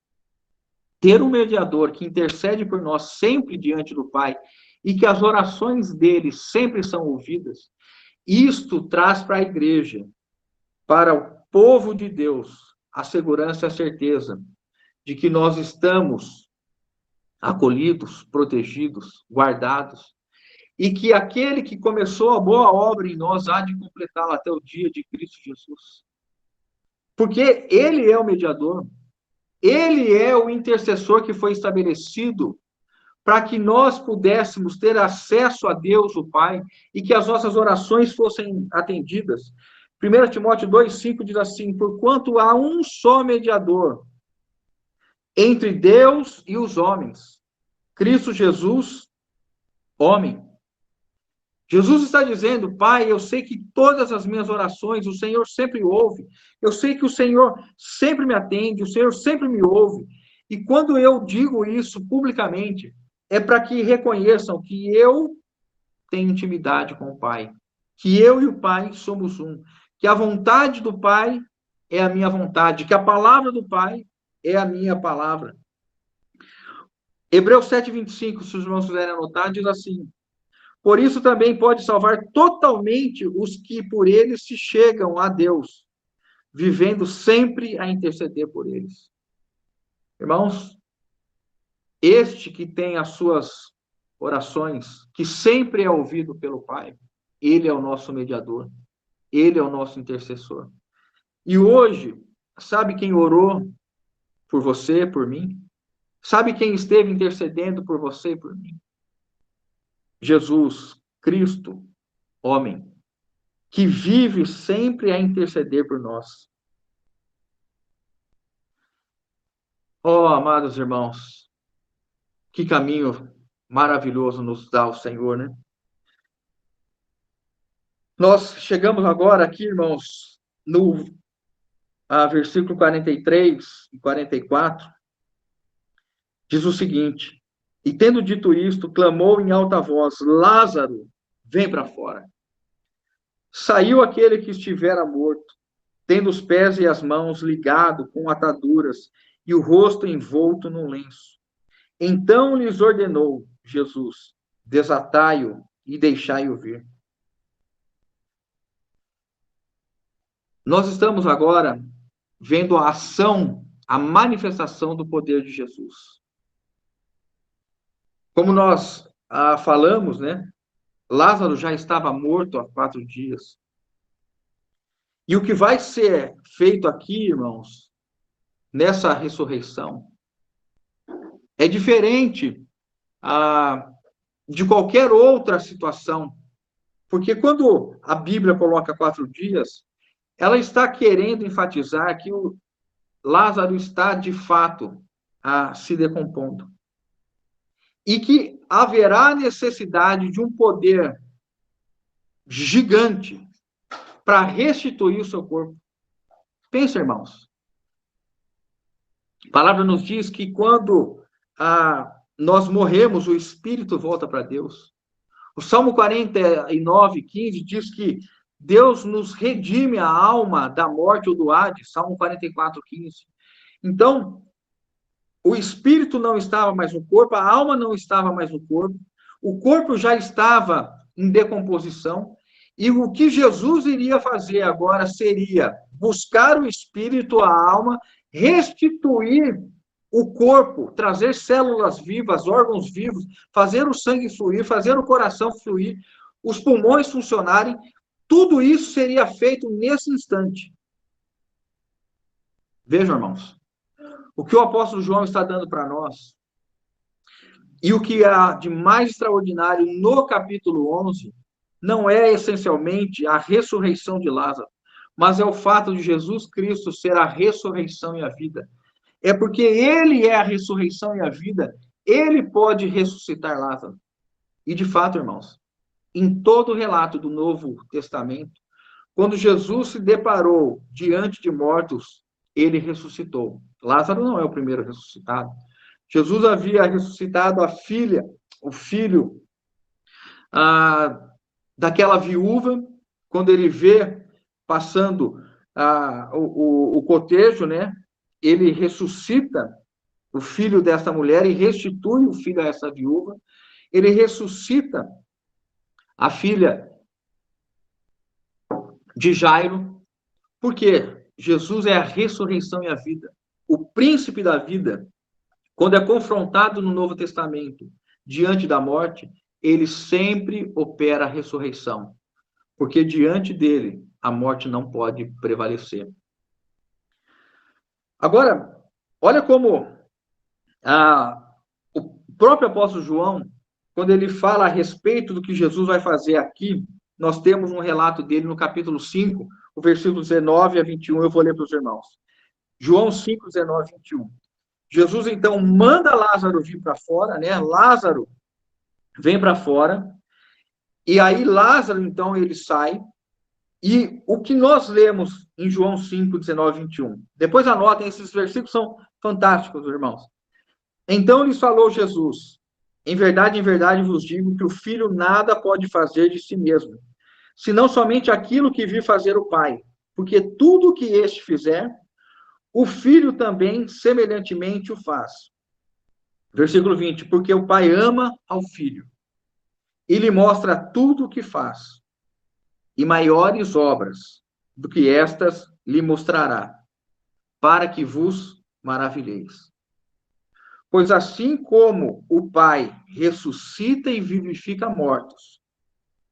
Ter um mediador que intercede por nós sempre diante do Pai e que as orações dele sempre são ouvidas, isto traz para a igreja, para o povo de Deus, a segurança e a certeza de que nós estamos acolhidos, protegidos, guardados, e que aquele que começou a boa obra em nós há de completá-la até o dia de Cristo Jesus. Porque ele é o mediador, ele é o intercessor que foi estabelecido para que nós pudéssemos ter acesso a Deus, o Pai, e que as nossas orações fossem atendidas. 1 Timóteo 2,5 diz assim: porquanto há um só mediador entre Deus e os homens, Cristo Jesus, homem. Jesus está dizendo: Pai, eu sei que todas as minhas orações o Senhor sempre ouve, eu sei que o Senhor sempre me atende, o Senhor sempre me ouve. E quando eu digo isso publicamente, é para que reconheçam que eu tenho intimidade com o Pai, que eu e o Pai somos um, que a vontade do Pai é a minha vontade, que a palavra do Pai é a minha palavra. Hebreus 7,25, se os irmãos quiserem anotar, diz assim: por isso também pode salvar totalmente os que por ele se chegam a Deus, vivendo sempre a interceder por eles. Irmãos, este que tem as suas orações, que sempre é ouvido pelo Pai, ele é o nosso mediador, ele é o nosso intercessor. E hoje, sabe quem orou por você, por mim? Sabe quem esteve intercedendo por você e por mim? Jesus, Cristo, homem, que vive sempre a interceder por nós. Oh, amados irmãos, que caminho maravilhoso nos dá o Senhor, né? Nós chegamos agora aqui, irmãos, no versículo 43 e 44, diz o seguinte: e tendo dito isto, clamou em alta voz: Lázaro, vem para fora. Saiu aquele que estivera morto, tendo os pés e as mãos ligados com ataduras e o rosto envolto num lenço. Então lhes ordenou Jesus: desatai-o e deixai-o vir. Nós estamos agora vendo a ação, a manifestação do poder de Jesus. Como nós falamos, né? Lázaro já estava morto há 4 dias. E o que vai ser feito aqui, irmãos, nessa ressurreição, é diferente de qualquer outra situação. Porque quando a Bíblia coloca 4 dias, ela está querendo enfatizar que o Lázaro está, de fato, se decompondo. E que haverá necessidade de um poder gigante para restituir o seu corpo. Pensa, irmãos. A palavra nos diz que quando nós morremos, o espírito volta para Deus. O Salmo 49, 15 diz que Deus nos redime a alma da morte ou do Hades. Salmo 44, 15. Então, o espírito não estava mais no corpo, a alma não estava mais no corpo, o corpo já estava em decomposição, e o que Jesus iria fazer agora seria buscar o espírito, a alma, restituir o corpo, trazer células vivas, órgãos vivos, fazer o sangue fluir, fazer o coração fluir, os pulmões funcionarem, tudo isso seria feito nesse instante. Vejam, irmãos, o que o apóstolo João está dando para nós, e o que há de mais extraordinário no capítulo 11, não é essencialmente a ressurreição de Lázaro, mas é o fato de Jesus Cristo ser a ressurreição e a vida. É porque ele é a ressurreição e a vida, ele pode ressuscitar Lázaro. E de fato, irmãos, em todo o relato do Novo Testamento, quando Jesus se deparou diante de mortos, ele ressuscitou. Lázaro não é o primeiro ressuscitado. Jesus havia ressuscitado a filha, o filho daquela viúva, quando ele vê passando o cotejo, né? Ele ressuscita o filho dessa mulher e restitui o filho a essa viúva. Ele ressuscita a filha de Jairo, porque Jesus é a ressurreição e a vida. O príncipe da vida, quando é confrontado no Novo Testamento diante da morte, ele sempre opera a ressurreição, porque diante dele a morte não pode prevalecer. Agora, olha como próprio apóstolo João, quando ele fala a respeito do que Jesus vai fazer aqui, nós temos um relato dele no capítulo 5, o versículo 19 a 21, eu vou ler para os irmãos. João 5, 19 a 21. Jesus, então, manda Lázaro vir para fora, né? Lázaro vem para fora, e aí Lázaro, então, ele sai, e o que nós lemos em João 5, 19 e 21. Depois anotem, esses versículos são fantásticos, irmãos. Então lhes falou Jesus: em verdade vos digo que o filho nada pode fazer de si mesmo, senão somente aquilo que vir fazer o Pai. Porque tudo o que este fizer, o filho também semelhantemente o faz. Versículo 20: porque o Pai ama ao filho e lhe mostra tudo o que faz, e maiores obras do que estas lhe mostrará, para que vos maravilheis. Pois assim como o Pai ressuscita e vivifica mortos,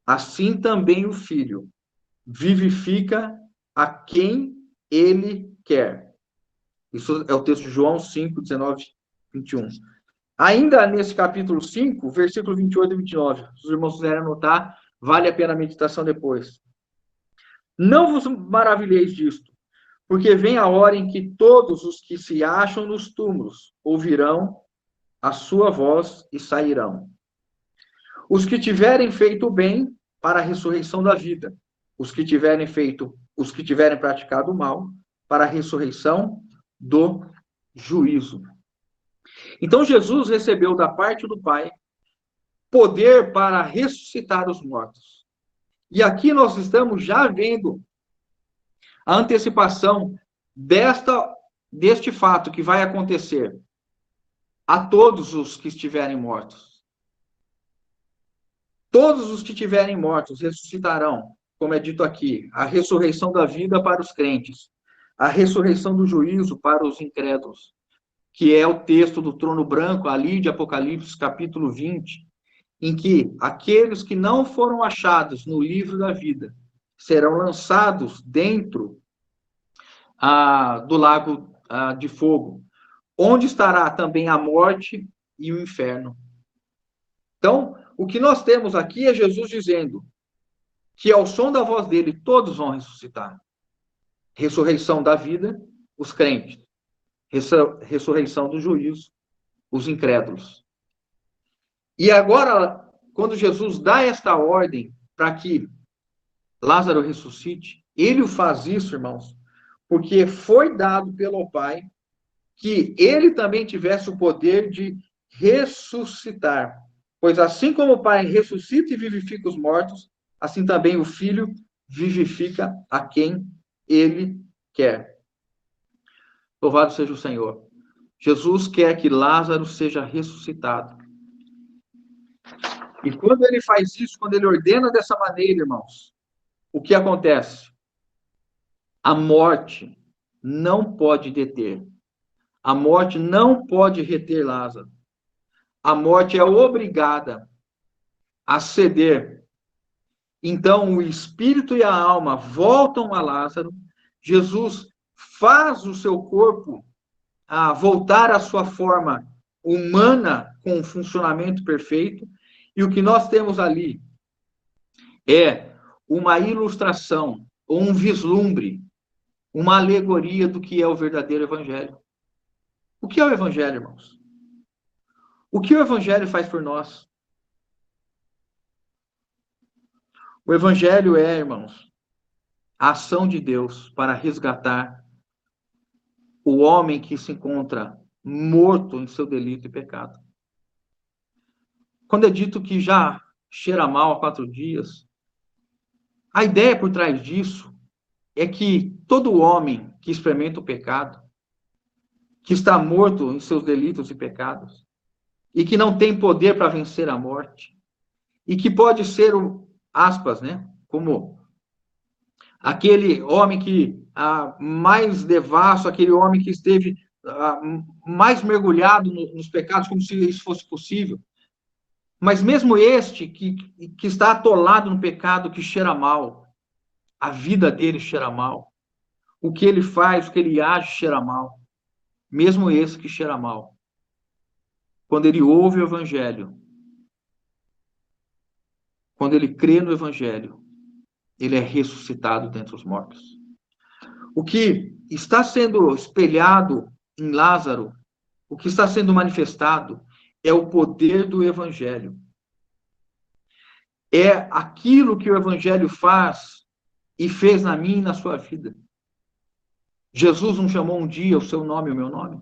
assim também o Filho vivifica a quem ele quer. Isso é o texto de João 5, 19, 21. Ainda nesse capítulo 5, versículo 28 e 29, se os irmãos quiserem anotar, vale a pena a meditação depois. Não vos maravilheis disto, porque vem a hora em que todos os que se acham nos túmulos ouvirão a sua voz e sairão. Os que tiverem feito o bem para a ressurreição da vida, os que tiverem praticado o mal para a ressurreição do juízo. Então Jesus recebeu da parte do Pai poder para ressuscitar os mortos. E aqui nós estamos já vendo a antecipação deste fato que vai acontecer a todos os que estiverem mortos. Todos os que estiverem mortos ressuscitarão, como é dito aqui, a ressurreição da vida para os crentes, a ressurreição do juízo para os incrédulos, que é o texto do trono branco, ali de Apocalipse, capítulo 20, em que aqueles que não foram achados no livro da vida serão lançados dentro do lago de fogo, onde estará também a morte e o inferno. Então, o que nós temos aqui é Jesus dizendo que ao som da voz dele todos vão ressuscitar. Ressurreição da vida, os crentes. Ressurreição do juízo, os incrédulos. E agora, quando Jesus dá esta ordem para que Lázaro ressuscite, ele faz isso, irmãos, porque foi dado pelo Pai que ele também tivesse o poder de ressuscitar. Pois assim como o Pai ressuscita e vivifica os mortos, assim também o Filho vivifica a quem ele quer. Louvado seja o Senhor. Jesus quer que Lázaro seja ressuscitado. E quando ele faz isso, quando ele ordena dessa maneira, irmãos, o que acontece? A morte não pode deter. A morte não pode reter Lázaro. A morte é obrigada a ceder. Então, o espírito e a alma voltam a Lázaro. Jesus faz o seu corpo voltar à sua forma humana, com um funcionamento perfeito. E o que nós temos ali é uma ilustração, ou um vislumbre, uma alegoria do que é o verdadeiro evangelho. O que é o evangelho, irmãos? O que o evangelho faz por nós? O evangelho é, irmãos, a ação de Deus para resgatar o homem que se encontra morto em seu delito e pecado. Quando é dito que já cheira mal há 4 dias, a ideia por trás disso é que todo homem que experimenta o pecado, que está morto em seus delitos e pecados, e que não tem poder para vencer a morte, e que pode ser, aspas, né, como aquele homem que mais devasso, aquele homem que esteve mais mergulhado nos pecados, como se isso fosse possível. Mas mesmo este que está atolado no pecado, que cheira mal, a vida dele cheira mal, o que ele faz, o que ele age cheira mal, mesmo esse que cheira mal. quando ele ouve o Evangelho, quando ele crê no Evangelho, ele é ressuscitado dentre os mortos. O que está sendo espelhado em Lázaro, o que está sendo manifestado, é o poder do Evangelho. É aquilo que o Evangelho faz e fez na minha e na sua vida. Jesus não chamou um dia o seu nome e o meu nome?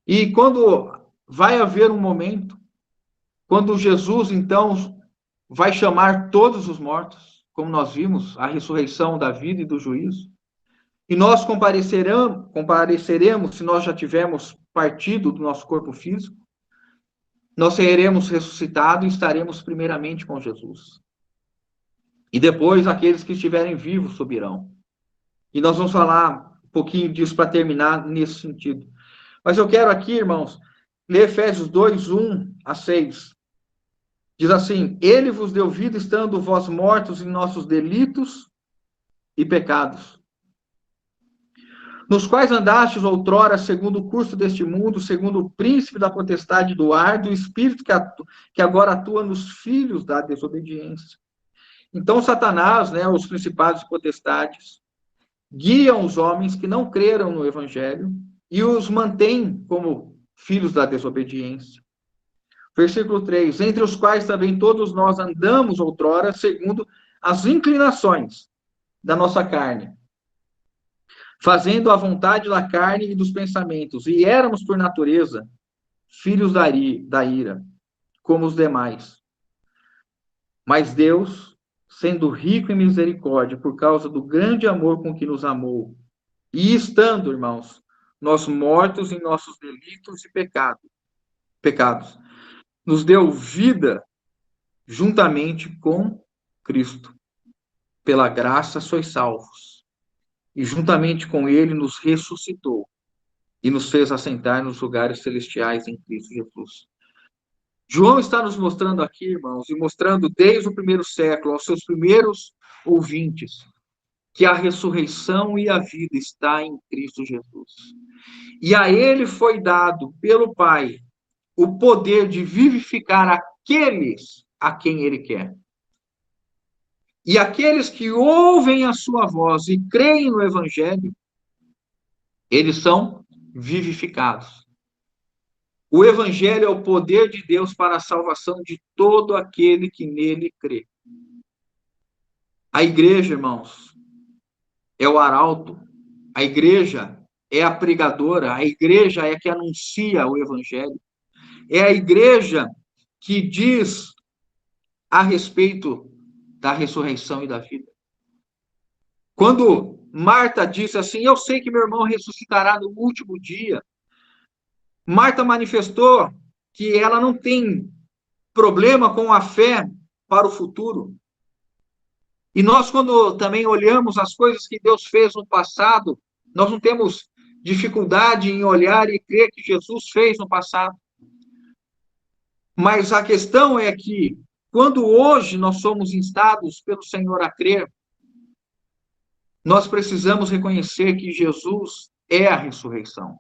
E quando vai haver um momento, quando Jesus, então, vai chamar todos os mortos, como nós vimos, a ressurreição da vida e do juízo, e nós compareceremos, se nós já tivermos partido do nosso corpo físico, nós seremos ressuscitados e estaremos primeiramente com Jesus. E depois aqueles que estiverem vivos subirão. E nós vamos falar um pouquinho disso para terminar nesse sentido. Mas eu quero aqui, irmãos, ler Efésios 2, 1 a 6. Diz assim: Ele vos deu vida estando vós mortos em nossos delitos e pecados, nos quais andastes outrora segundo o curso deste mundo, segundo o príncipe da potestade do ar, do espírito que agora atua nos filhos da desobediência. Então Satanás, os principados e potestades, guiam os homens que não creram no evangelho e os mantêm como filhos da desobediência. Versículo 3, entre os quais também todos nós andamos outrora, segundo as inclinações da nossa carne, fazendo a vontade da carne e dos pensamentos, e éramos, por natureza, filhos da ira, como os demais. Mas Deus, sendo rico em misericórdia, por causa do grande amor com que nos amou, e estando, irmãos, nós mortos em nossos delitos e pecados, nos deu vida juntamente com Cristo. Pela graça sois salvos. E juntamente com ele nos ressuscitou e nos fez assentar nos lugares celestiais em Cristo Jesus. João está nos mostrando aqui, irmãos, e mostrando desde o primeiro século aos seus primeiros ouvintes, que a ressurreição e a vida está em Cristo Jesus. E a ele foi dado pelo Pai o poder de vivificar aqueles a quem ele quer. E aqueles que ouvem a sua voz e creem no Evangelho, eles são vivificados. O Evangelho é o poder de Deus para a salvação de todo aquele que nele crê. A igreja, irmãos, é o arauto. A igreja é a pregadora. A igreja é a que anuncia o Evangelho. É a igreja que diz a respeito da ressurreição e da vida. Quando Marta disse assim, eu sei que meu irmão ressuscitará no último dia, Marta manifestou que ela não tem problema com a fé para o futuro. E nós, quando também olhamos as coisas que Deus fez no passado, nós não temos dificuldade em olhar e crer que Jesus fez no passado. Mas a questão é que, quando hoje nós somos instados pelo Senhor a crer, nós precisamos reconhecer que Jesus é a ressurreição.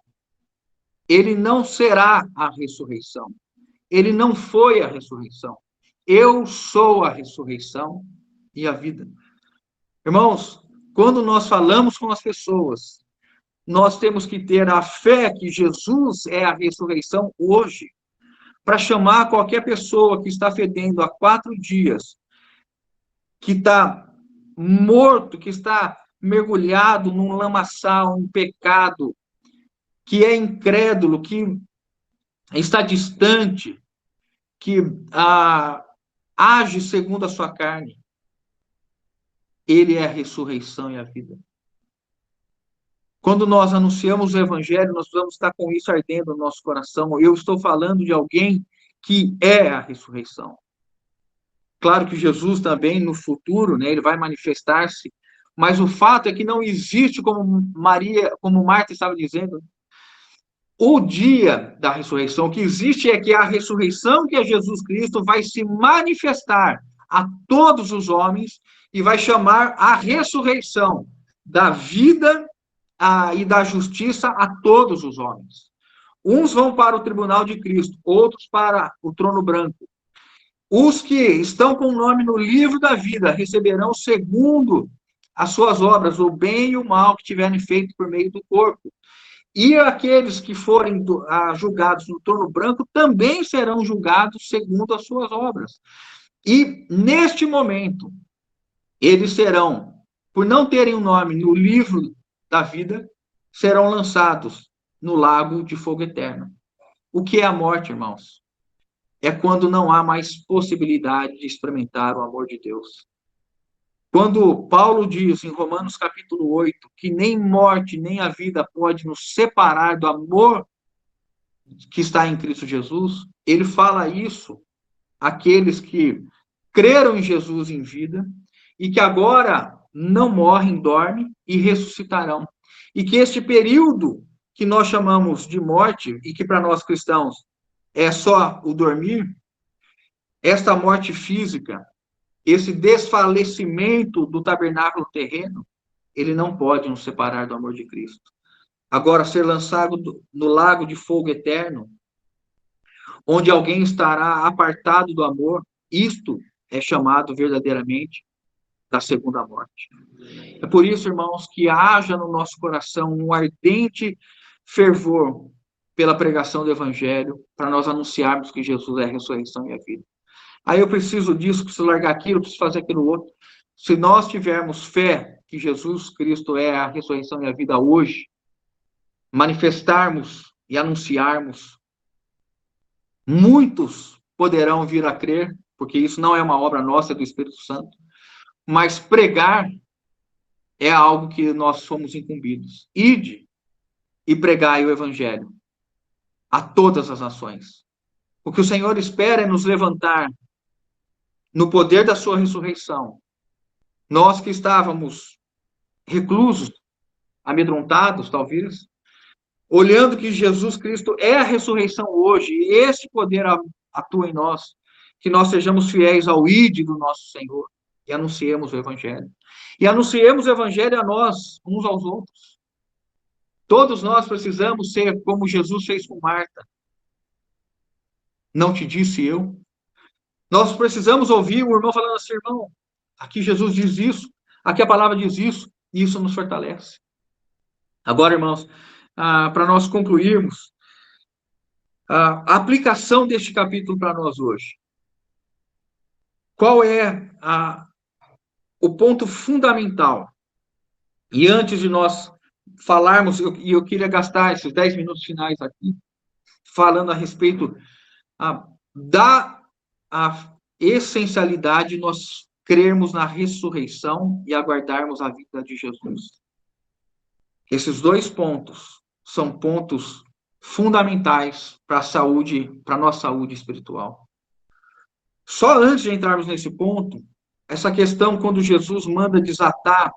Ele não será a ressurreição. Ele não foi a ressurreição. Eu sou a ressurreição e a vida. Irmãos, quando nós falamos com as pessoas, nós temos que ter a fé que Jesus é a ressurreição hoje, para chamar qualquer pessoa que está fedendo há 4 dias, que está morto, que está mergulhado num lamaçal, um pecado, que é incrédulo, que está distante, que age segundo a sua carne. Ele é a ressurreição e a vida. Quando nós anunciamos o Evangelho, nós vamos estar com isso ardendo no nosso coração. Eu estou falando de alguém que é a ressurreição. Claro que Jesus também, no futuro, ele vai manifestar-se, mas o fato é que não existe, como Marta estava dizendo, o dia da ressurreição. O que existe é que a ressurreição, que é Jesus Cristo, vai se manifestar a todos os homens e vai chamar a ressurreição da vida e da justiça a todos os homens. Uns vão para o tribunal de Cristo, outros para o trono branco. Os que estão com o nome no livro da vida receberão segundo as suas obras, o bem e o mal que tiverem feito por meio do corpo. E aqueles que forem julgados no trono branco também serão julgados segundo as suas obras. E, neste momento, eles serão, por não terem o um nome no livro da vida, serão lançados no lago de fogo eterno. O que é a morte, irmãos? É quando não há mais possibilidade de experimentar o amor de Deus. Quando Paulo diz em Romanos capítulo 8 que nem morte nem a vida pode nos separar do amor que está em Cristo Jesus, ele fala isso àqueles que creram em Jesus em vida e que agora não morrem, dormem e ressuscitarão. E que este período que nós chamamos de morte e que para nós cristãos é só o dormir, esta morte física, esse desfalecimento do tabernáculo terreno, ele não pode nos separar do amor de Cristo. Agora, ser lançado no lago de fogo eterno, onde alguém estará apartado do amor, isto é chamado verdadeiramente da segunda morte. É por isso, irmãos, que haja no nosso coração um ardente fervor pela pregação do Evangelho, para nós anunciarmos que Jesus é a ressurreição e a vida. Aí eu preciso disso, preciso largar aquilo, preciso fazer aquilo outro. Se nós tivermos fé que Jesus Cristo é a ressurreição e a vida hoje, manifestarmos e anunciarmos, muitos poderão vir a crer, porque isso não é uma obra nossa, é do Espírito Santo, mas pregar é algo que nós somos incumbidos. Ide e pregai o Evangelho a todas as nações. O que o Senhor espera é nos levantar no poder da sua ressurreição. Nós que estávamos reclusos, amedrontados, talvez, olhando que Jesus Cristo é a ressurreição hoje, e esse poder atua em nós, que nós sejamos fiéis ao ide do nosso Senhor e anunciemos o Evangelho. E anunciemos o Evangelho a nós, uns aos outros. Todos nós precisamos ser como Jesus fez com Marta. Não te disse eu? Nós precisamos ouvir o irmão falando assim, irmão, aqui Jesus diz isso, aqui a palavra diz isso, e isso nos fortalece. Agora, irmãos, para nós concluirmos, a aplicação deste capítulo para nós hoje. Qual é o ponto fundamental? E antes de nós falarmos, eu queria gastar esses 10 minutos finais aqui, falando a respeito da essencialidade de nós crermos na ressurreição e aguardarmos a vida de Jesus. Esses dois pontos são pontos fundamentais para a saúde, para a nossa saúde espiritual. Só antes de entrarmos nesse ponto, essa questão quando Jesus manda desatar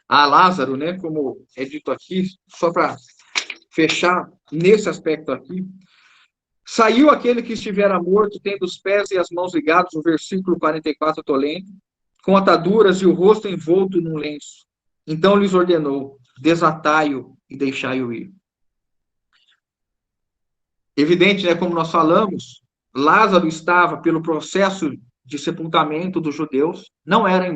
a Lázaro, né, como é dito aqui, só para fechar nesse aspecto aqui, saiu aquele que estivera morto, tendo os pés e as mãos ligados, o versículo 44, eu estou lendo, com ataduras e o rosto envolto num lenço. Então lhes ordenou, desatai-o e deixai-o ir. Evidente, né, como nós falamos, Lázaro estava pelo processo de sepultamento dos judeus, não era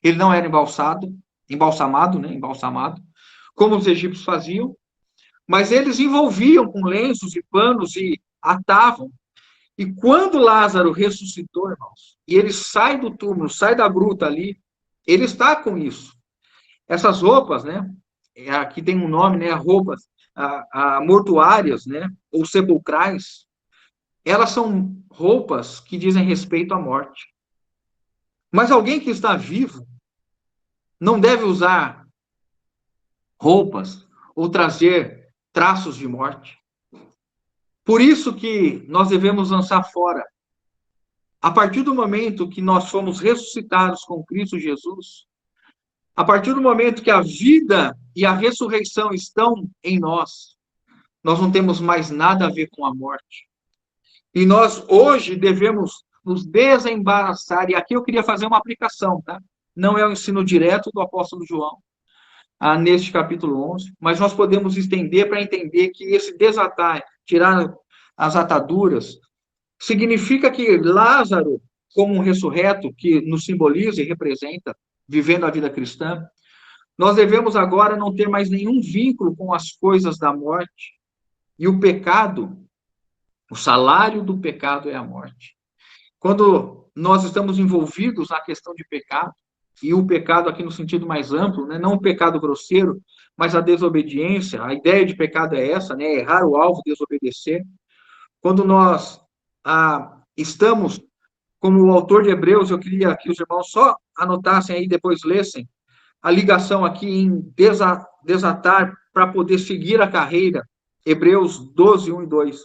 ele não era embalsamado, como os egípcios faziam, mas eles envolviam com lenços e panos e atavam. E quando Lázaro ressuscitou, irmãos, e ele sai do túmulo, sai da gruta ali, ele está com isso. Essas roupas, né, aqui tem um nome, né, roupas mortuárias, né, ou sepulcrais, elas são roupas que dizem respeito à morte. Mas alguém que está vivo não deve usar roupas ou trazer traços de morte. Por isso que nós devemos lançar fora. A partir do momento que nós fomos ressuscitados com Cristo Jesus, a partir do momento que a vida e a ressurreição estão em nós, nós não temos mais nada a ver com a morte. E nós hoje devemos nos desembaraçar, e aqui eu queria fazer uma aplicação, tá? Não é o ensino direto do apóstolo João, neste capítulo 11, mas nós podemos estender para entender que esse desatar, tirar as ataduras, significa que Lázaro, como um ressurreto, que nos simboliza e representa, vivendo a vida cristã, nós devemos agora não ter mais nenhum vínculo com as coisas da morte. E o pecado, o salário do pecado é a morte. Quando nós estamos envolvidos na questão de pecado, e o pecado aqui no sentido mais amplo, né, não o pecado grosseiro, mas a desobediência, a ideia de pecado é essa, né, errar o alvo, desobedecer. Quando nós estamos, como o autor de Hebreus, eu queria que os irmãos só anotassem aí, depois lessem, a ligação aqui em desatar para poder seguir a carreira, Hebreus 12, 1 e 2.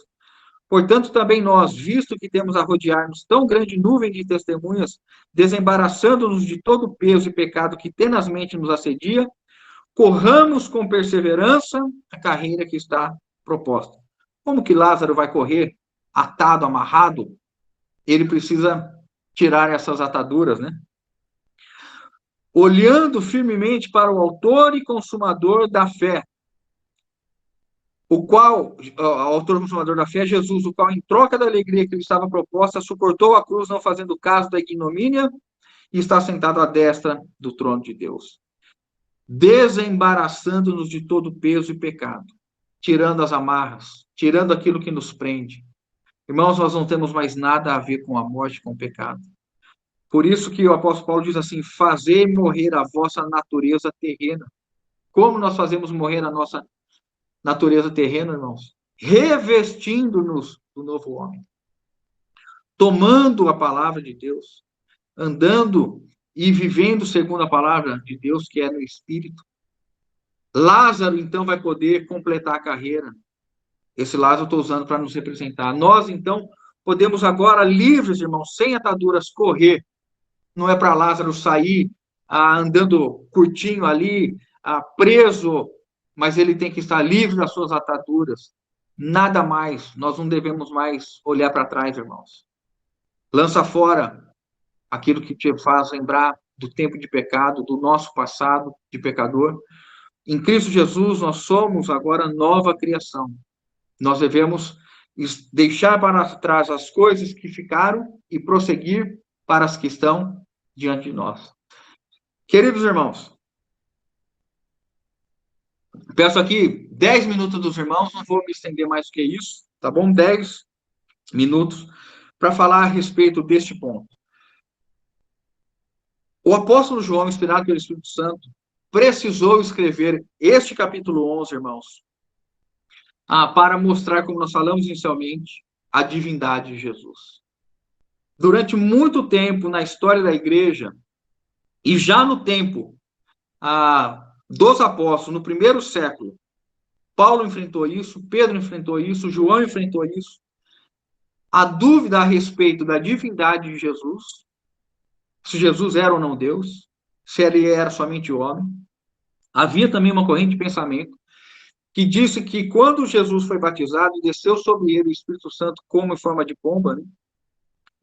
Portanto, também nós, visto que temos a rodear-nos tão grande nuvem de testemunhas, desembaraçando-nos de todo o peso e pecado que tenazmente nos assedia, corramos com perseverança a carreira que está proposta. Como que Lázaro vai correr atado, amarrado? Ele precisa tirar essas ataduras, né? Olhando firmemente para o autor e consumador da fé, o qual, o autor e consumador da fé é Jesus, o qual, em troca da alegria que lhe estava proposta, suportou a cruz, não fazendo caso da ignomínia, e está sentado à destra do trono de Deus, desembaraçando-nos de todo peso e pecado, tirando as amarras, tirando aquilo que nos prende. Irmãos, nós não temos mais nada a ver com a morte, com o pecado. Por isso que o apóstolo Paulo diz assim, fazei morrer a vossa natureza terrena. Como nós fazemos morrer a nossa natureza terrena, irmãos? Revestindo-nos do novo homem. Tomando a palavra de Deus, andando e vivendo segundo a palavra de Deus, que é no Espírito. Lázaro, então, vai poder completar a carreira. Esse Lázaro eu estou usando para nos representar. Nós, então, podemos agora, livres, irmãos, sem ataduras, correr. Não é para Lázaro sair andando curtinho ali, preso, mas ele tem que estar livre das suas ataduras. Nada mais. Nós não devemos mais olhar para trás, irmãos. Lança fora aquilo que te faz lembrar do tempo de pecado, do nosso passado de pecador. Em Cristo Jesus, nós somos agora nova criação. Nós devemos deixar para trás as coisas que ficaram e prosseguir para as que estão diante de nós. Queridos irmãos, peço aqui 10 minutos dos irmãos, não vou me estender mais do que isso, tá bom? 10 minutos para falar a respeito deste ponto. O apóstolo João, inspirado pelo Espírito Santo, precisou escrever este capítulo 11, irmãos, para mostrar, como nós falamos inicialmente, a divindade de Jesus. Durante muito tempo na história da igreja, e já no tempo dos apóstolos, no primeiro século, Paulo enfrentou isso, Pedro enfrentou isso, João enfrentou isso. A dúvida a respeito da divindade de Jesus, se Jesus era ou não Deus, se ele era somente homem. Havia também uma corrente de pensamento que disse que quando Jesus foi batizado, desceu sobre ele o Espírito Santo como em forma de pomba, né?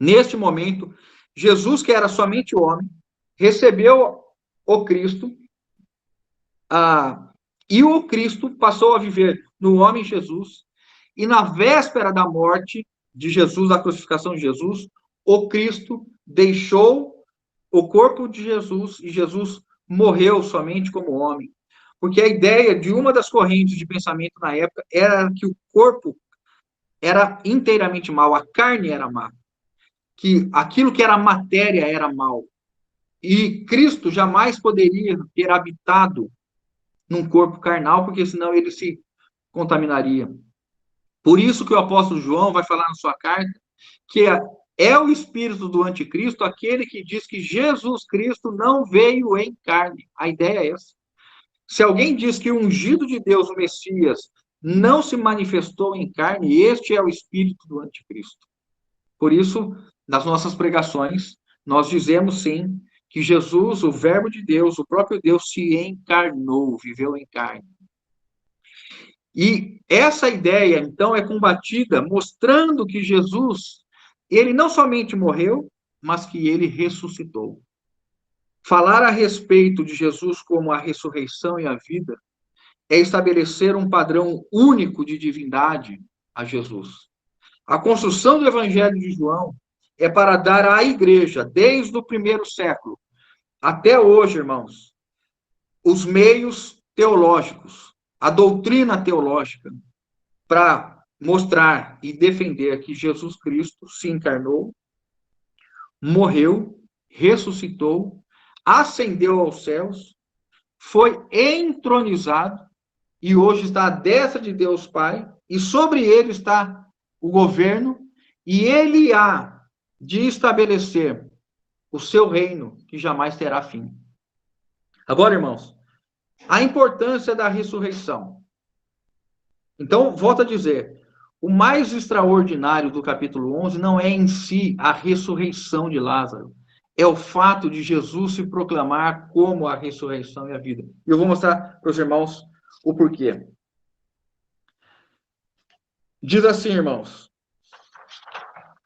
Neste momento, Jesus, que era somente homem, recebeu o Cristo, e o Cristo passou a viver no homem Jesus, e na véspera da morte de Jesus, da crucificação de Jesus, o Cristo deixou o corpo de Jesus, e Jesus morreu somente como homem. Porque a ideia de uma das correntes de pensamento na época era que o corpo era inteiramente mau, a carne era má, que aquilo que era matéria era mal. E Cristo jamais poderia ter habitado num corpo carnal, porque senão ele se contaminaria. Por isso que o apóstolo João vai falar na sua carta que é o espírito do anticristo aquele que diz que Jesus Cristo não veio em carne. A ideia é essa. Se alguém diz que o ungido de Deus, o Messias, não se manifestou em carne, este é o espírito do anticristo. Por isso, nas nossas pregações, nós dizemos sim que Jesus, o verbo de Deus, o próprio Deus, se encarnou, viveu em carne. E essa ideia, então, é combatida mostrando que Jesus, ele não somente morreu, mas que ele ressuscitou. Falar a respeito de Jesus como a ressurreição e a vida é estabelecer um padrão único de divindade a Jesus. A construção do Evangelho de João é para dar à igreja, desde o primeiro século até hoje, irmãos, os meios teológicos, a doutrina teológica, para mostrar e defender que Jesus Cristo se encarnou, morreu, ressuscitou, ascendeu aos céus, foi entronizado e hoje está à destra de Deus Pai, e sobre ele está o governo, e ele há de estabelecer o seu reino, que jamais terá fim. Agora, irmãos, a importância da ressurreição. Então, volto a dizer, o mais extraordinário do capítulo 11 não é em si a ressurreição de Lázaro, é o fato de Jesus se proclamar como a ressurreição e a vida. E eu vou mostrar para os irmãos o porquê. Diz assim, irmãos,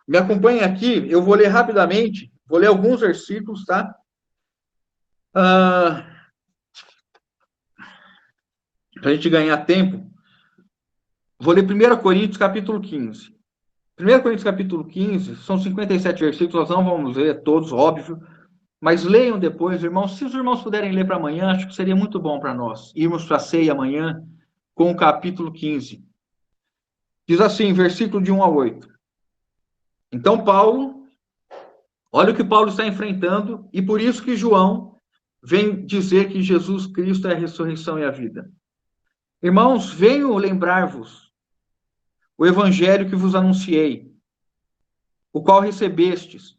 me acompanhem aqui, eu vou ler rapidamente, vou ler alguns versículos, tá? Para a gente ganhar tempo, vou ler 1 Coríntios, capítulo 15. 1 Coríntios, capítulo 15, são 57 versículos, nós não vamos ler todos, óbvio, mas leiam depois, irmãos. Se os irmãos puderem ler para amanhã, acho que seria muito bom para nós irmos para a ceia amanhã com o capítulo 15. Diz assim, versículo de 1 a 8. Então, Paulo, olha o que Paulo está enfrentando, e por isso que João vem dizer que Jesus Cristo é a ressurreição e a vida. Irmãos, venho lembrar-vos o evangelho que vos anunciei, o qual recebestes,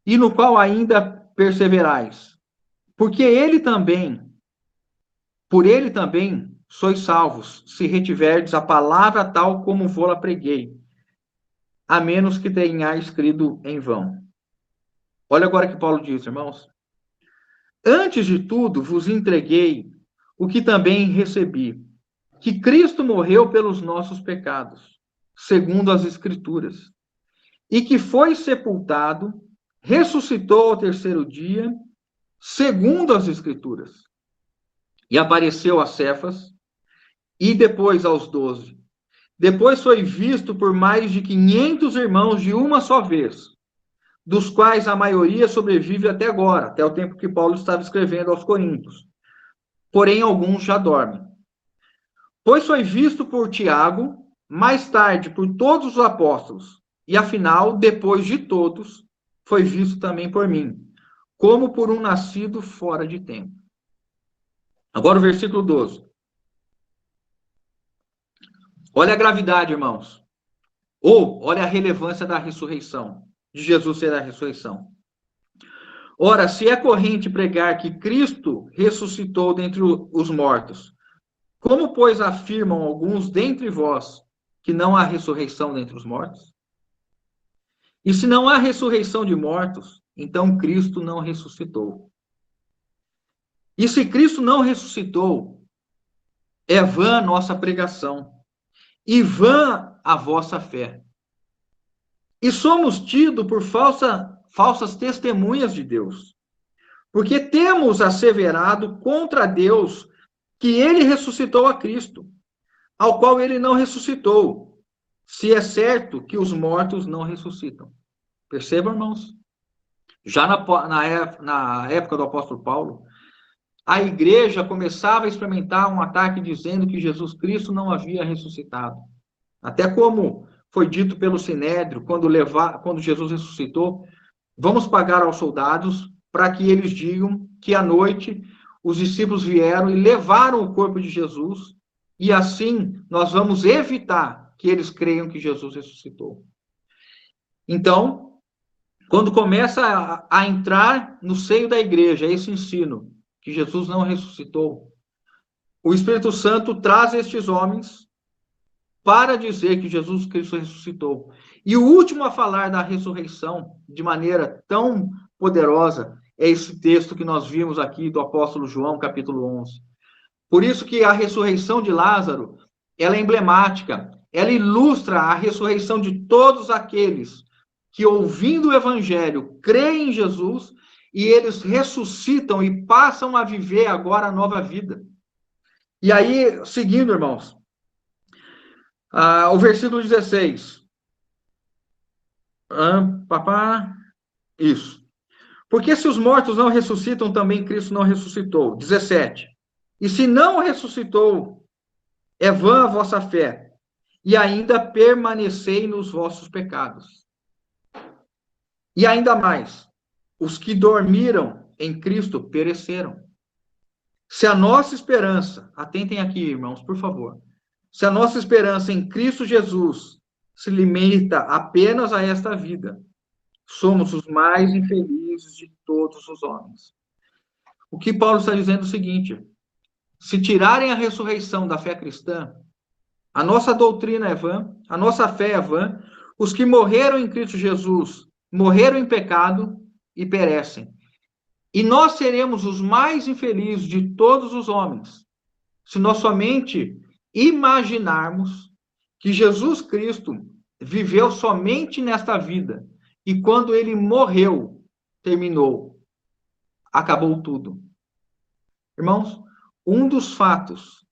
e no qual ainda perseverais. Porque por ele também sois salvos, se retiverdes a palavra tal como vou-la preguei, a menos que tenhais crido em vão. Olha agora que Paulo diz, irmãos. Antes de tudo, vos entreguei o que também recebi, que Cristo morreu pelos nossos pecados, segundo as Escrituras, e que foi sepultado, ressuscitou ao terceiro dia, segundo as Escrituras, e apareceu a Cefas, e depois aos 12. Depois foi visto por mais de 500 irmãos de uma só vez, dos quais a maioria sobrevive até agora, até o tempo que Paulo estava escrevendo aos Coríntios. Porém, alguns já dormem. Pois foi visto por Tiago, mais tarde por todos os apóstolos, e afinal, depois de todos, foi visto também por mim, como por um nascido fora de tempo. Agora o versículo 12. Olha a gravidade, irmãos. Ou, olha a relevância da ressurreição, de Jesus ser a ressurreição. Ora, se é corrente pregar que Cristo ressuscitou dentre os mortos, como, pois, afirmam alguns dentre vós que não há ressurreição dentre os mortos? E se não há ressurreição de mortos, então Cristo não ressuscitou. E se Cristo não ressuscitou, é vã a nossa pregação, e vã a vossa fé. E somos tidos por falsas testemunhas de Deus, porque temos asseverado contra Deus que ele ressuscitou a Cristo, ao qual ele não ressuscitou, se é certo que os mortos não ressuscitam. Percebam, irmãos? Já na época do apóstolo Paulo, a igreja começava a experimentar um ataque dizendo que Jesus Cristo não havia ressuscitado. Até como foi dito pelo Sinédrio, quando Jesus ressuscitou, vamos pagar aos soldados para que eles digam que à noite os discípulos vieram e levaram o corpo de Jesus, e assim nós vamos evitar que eles creiam que Jesus ressuscitou. Então, quando começa a entrar no seio da igreja esse ensino, que Jesus não ressuscitou, o Espírito Santo traz estes homens para dizer que Jesus Cristo ressuscitou. E o último a falar da ressurreição, de maneira tão poderosa, é esse texto que nós vimos aqui do apóstolo João, capítulo 11. Por isso que a ressurreição de Lázaro, ela é emblemática, ela ilustra a ressurreição de todos aqueles que, ouvindo o evangelho, creem em Jesus e eles ressuscitam e passam a viver agora a nova vida. E aí, seguindo, irmãos, o versículo 16. Isso. Porque se os mortos não ressuscitam, também Cristo não ressuscitou. 17. E se não ressuscitou, é vã a vossa fé, e ainda permanecei nos vossos pecados. E ainda mais, os que dormiram em Cristo pereceram. Se a nossa esperança, atentem aqui, irmãos, por favor, se a nossa esperança em Cristo Jesus se limita apenas a esta vida, somos os mais infelizes de todos os homens. O que Paulo está dizendo é o seguinte: se tirarem a ressurreição da fé cristã, a nossa doutrina é vã, a nossa fé é vã, os que morreram em Cristo Jesus morreram em pecado e perecem. E nós seremos os mais infelizes de todos os homens, se nós somente imaginarmos que Jesus Cristo viveu somente nesta vida, e quando ele morreu, terminou, acabou tudo. Irmãos, um dos fatos,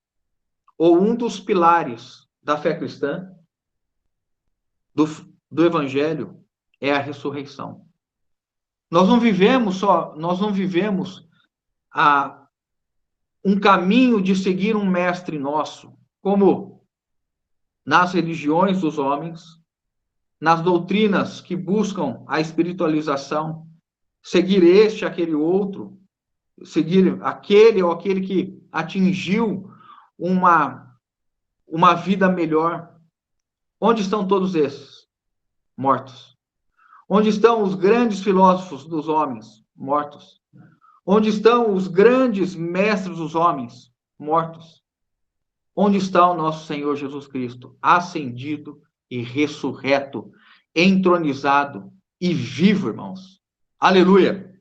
ou um dos pilares da fé cristã, do Evangelho, é a ressurreição. Nós não vivemos um caminho de seguir um mestre nosso, como nas religiões dos homens, nas doutrinas que buscam a espiritualização, seguir este, aquele outro, seguir aquele ou aquele que atingiu uma vida melhor. Onde estão todos esses? Mortos. Onde estão os grandes filósofos dos homens? Mortos. Onde estão os grandes mestres dos homens? Mortos. Onde está o nosso Senhor Jesus Cristo? Ascendido e ressurreto, entronizado e vivo, irmãos. Aleluia!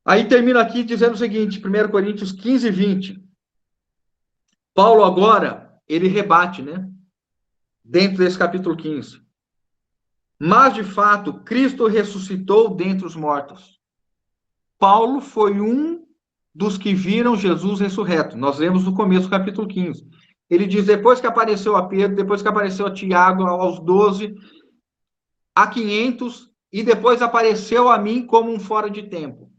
Aí termina aqui dizendo o seguinte, 1 Coríntios 15, 20. Paulo agora, ele rebate, né? Dentro desse capítulo 15. Mas, de fato, Cristo ressuscitou dentre os mortos. Paulo foi um dos que viram Jesus ressurreto. Nós lemos no começo do capítulo 15. Ele diz, depois que apareceu a Pedro, depois que apareceu a Tiago, aos 12, a 500, e depois apareceu a mim como um fora de tempo.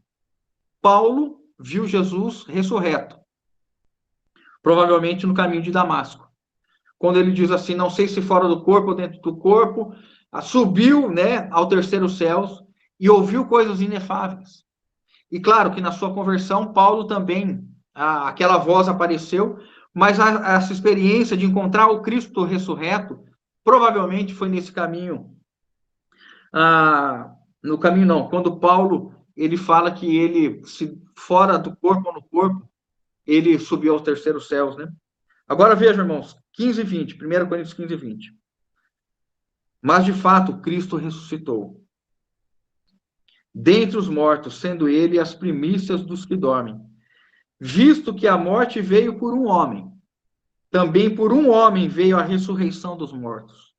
Paulo viu Jesus ressurreto. Provavelmente no caminho de Damasco. Quando ele diz assim, não sei se fora do corpo ou dentro do corpo, subiu, né, ao terceiro céu e ouviu coisas inefáveis. E claro que na sua conversão, Paulo também, aquela voz apareceu, mas essa experiência de encontrar o Cristo ressurreto, provavelmente foi nesse caminho. No caminho não, quando Paulo, ele fala que ele, se fora do corpo ou no corpo, ele subiu aos terceiros céus, né? Agora vejam, irmãos, 15 e 20, 1 Coríntios 15 e 20. Mas, de fato, Cristo ressuscitou dentre os mortos, sendo ele as primícias dos que dormem. Visto que a morte veio por um homem, também por um homem veio a ressurreição dos mortos.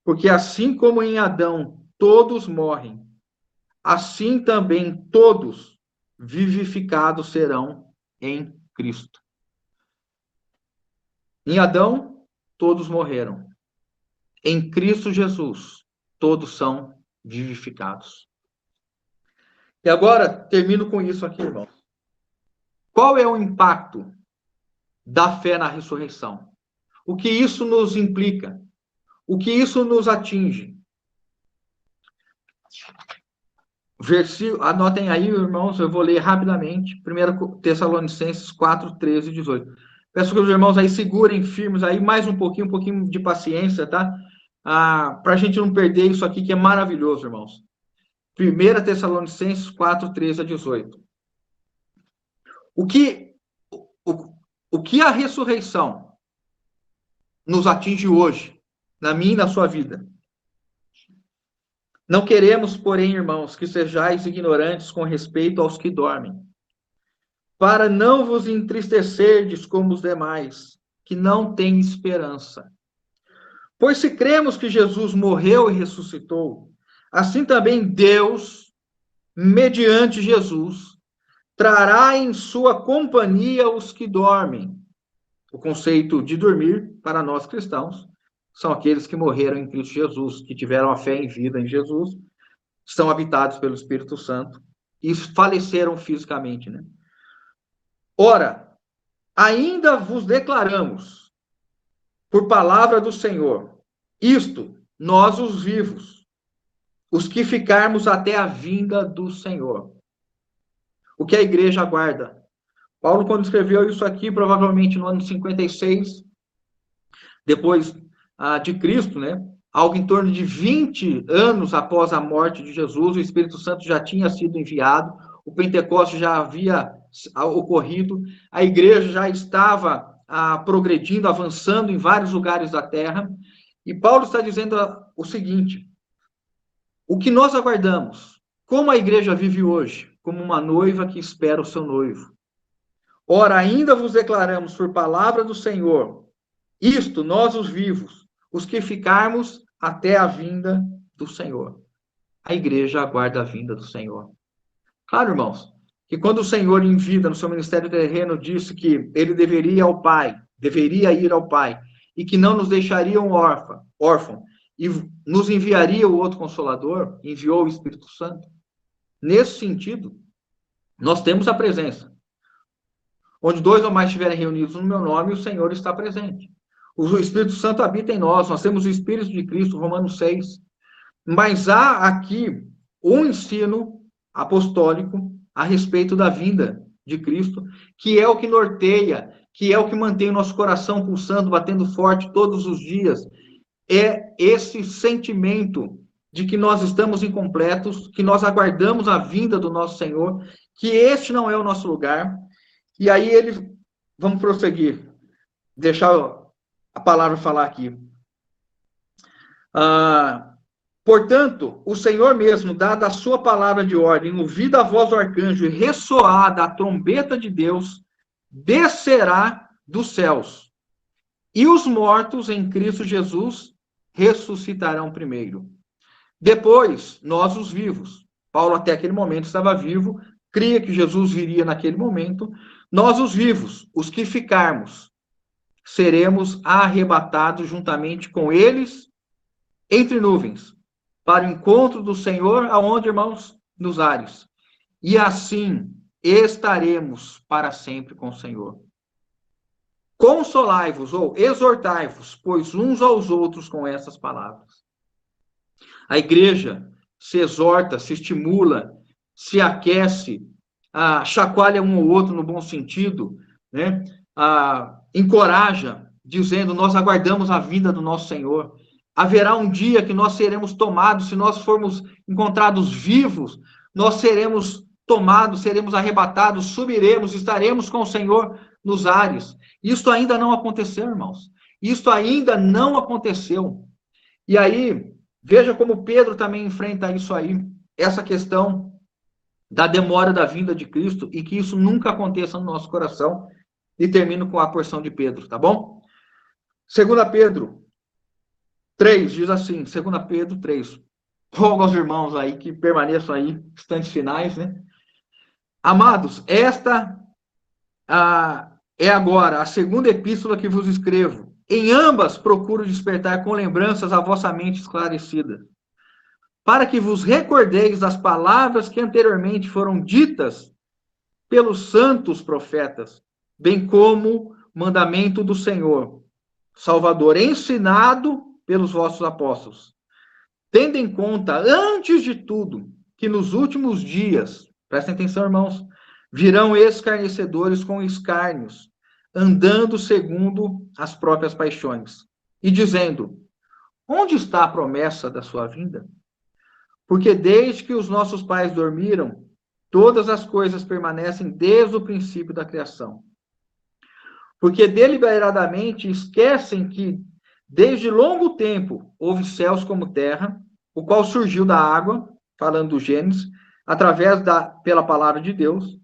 Porque assim como em Adão todos morrem, assim também todos vivificados serão em Cristo. Em Adão, todos morreram. Em Cristo Jesus, todos são vivificados. E agora, termino com isso aqui, irmãos. Qual é o impacto da fé na ressurreição? O que isso nos implica? O que isso nos atinge? Anotem aí, irmãos, eu vou ler rapidamente. 1 Tessalonicenses 4, 13 e 18. Peço que os irmãos aí segurem firmes aí mais um pouquinho de paciência, tá? Para a gente não perder isso aqui que é maravilhoso, irmãos. 1 Tessalonicenses 4, 13 a 18. O que a ressurreição nos atinge hoje, na minha e na sua vida? Não queremos, porém, irmãos, que sejais ignorantes com respeito aos que dormem, para não vos entristecerdes como os demais, que não têm esperança. Pois se cremos que Jesus morreu e ressuscitou, assim também Deus mediante Jesus, trará em sua companhia os que dormem. O conceito de dormir, para nós cristãos, são aqueles que morreram em Cristo Jesus, que tiveram a fé em vida em Jesus, são habitados pelo Espírito Santo e faleceram fisicamente, né? Ora, ainda vos declaramos, por palavra do Senhor, isto, nós os vivos, os que ficarmos até a vinda do Senhor. O que a igreja aguarda? Paulo, quando escreveu isso aqui, provavelmente no ano 56, depois de Cristo, né? Algo em torno de 20 anos após a morte de Jesus, o Espírito Santo já tinha sido enviado, o Pentecostes já havia ocorrido, a igreja já estava progredindo, avançando em vários lugares da terra, e Paulo está dizendo o seguinte: o que nós aguardamos, como a igreja vive hoje, como uma noiva que espera o seu noivo. Ora, ainda vos declaramos por palavra do Senhor, isto, nós os vivos, os que ficarmos até a vinda do Senhor. A igreja aguarda a vinda do Senhor. Claro, irmãos, que quando o Senhor em vida, no seu ministério terreno, disse que ele deveria ir ao Pai, e que não nos deixaria órfão, e nos enviaria o outro Consolador, enviou o Espírito Santo. Nesse sentido, nós temos a presença. Onde dois ou mais estiverem reunidos no meu nome, o Senhor está presente. O Espírito Santo habita em nós temos o Espírito de Cristo, Romanos 6. Mas há aqui um ensino apostólico a respeito da vinda de Cristo, que é o que norteia, que é o que mantém o nosso coração pulsando, batendo forte todos os dias. É esse sentimento de que nós estamos incompletos, que nós aguardamos a vinda do nosso Senhor, que este não é o nosso lugar. E aí vamos prosseguir, deixar a palavra falar aqui. Portanto, o Senhor mesmo, dada a sua palavra de ordem, ouvida a voz do arcanjo e ressoada a trombeta de Deus, descerá dos céus. E os mortos em Cristo Jesus ressuscitarão primeiro. Depois, nós os vivos. Paulo até aquele momento estava vivo, cria que Jesus viria naquele momento. Nós os vivos, os que ficarmos, seremos arrebatados juntamente com eles entre nuvens, para o encontro do Senhor, aonde, irmãos? Nos ares. E assim estaremos para sempre com o Senhor. Consolai-vos ou exortai-vos, pois uns aos outros com essas palavras. A igreja se exorta, se estimula, se aquece, chacoalha um ou outro no bom sentido, né? Encoraja, dizendo, nós aguardamos a vinda do nosso Senhor. Haverá um dia que nós seremos tomados, se nós formos encontrados vivos, nós seremos tomados, seremos arrebatados, subiremos, estaremos com o Senhor nos ares. Isso ainda não aconteceu, irmãos. Isso ainda não aconteceu. E aí, veja como Pedro também enfrenta isso aí, essa questão da demora da vinda de Cristo, e que isso nunca aconteça no nosso coração. E termino com a porção de Pedro, tá bom? 2 Pedro 3, diz assim, 2 Pedro 3. Rogo aos irmãos aí que permaneçam aí, instantes finais, né? Amados, esta é agora a segunda epístola que vos escrevo. Em ambas procuro despertar com lembranças a vossa mente esclarecida, para que vos recordeis das palavras que anteriormente foram ditas pelos santos profetas, bem como mandamento do Senhor, Salvador, ensinado pelos vossos apóstolos. Tendo em conta, antes de tudo, que nos últimos dias, prestem atenção, irmãos, virão escarnecedores com escárnios, andando segundo as próprias paixões, e dizendo, onde está a promessa da sua vinda? Porque desde que os nossos pais dormiram, todas as coisas permanecem desde o princípio da criação. Porque deliberadamente esquecem que, desde longo tempo, houve céus como terra, o qual surgiu da água, falando do Gênesis, pela palavra de Deus,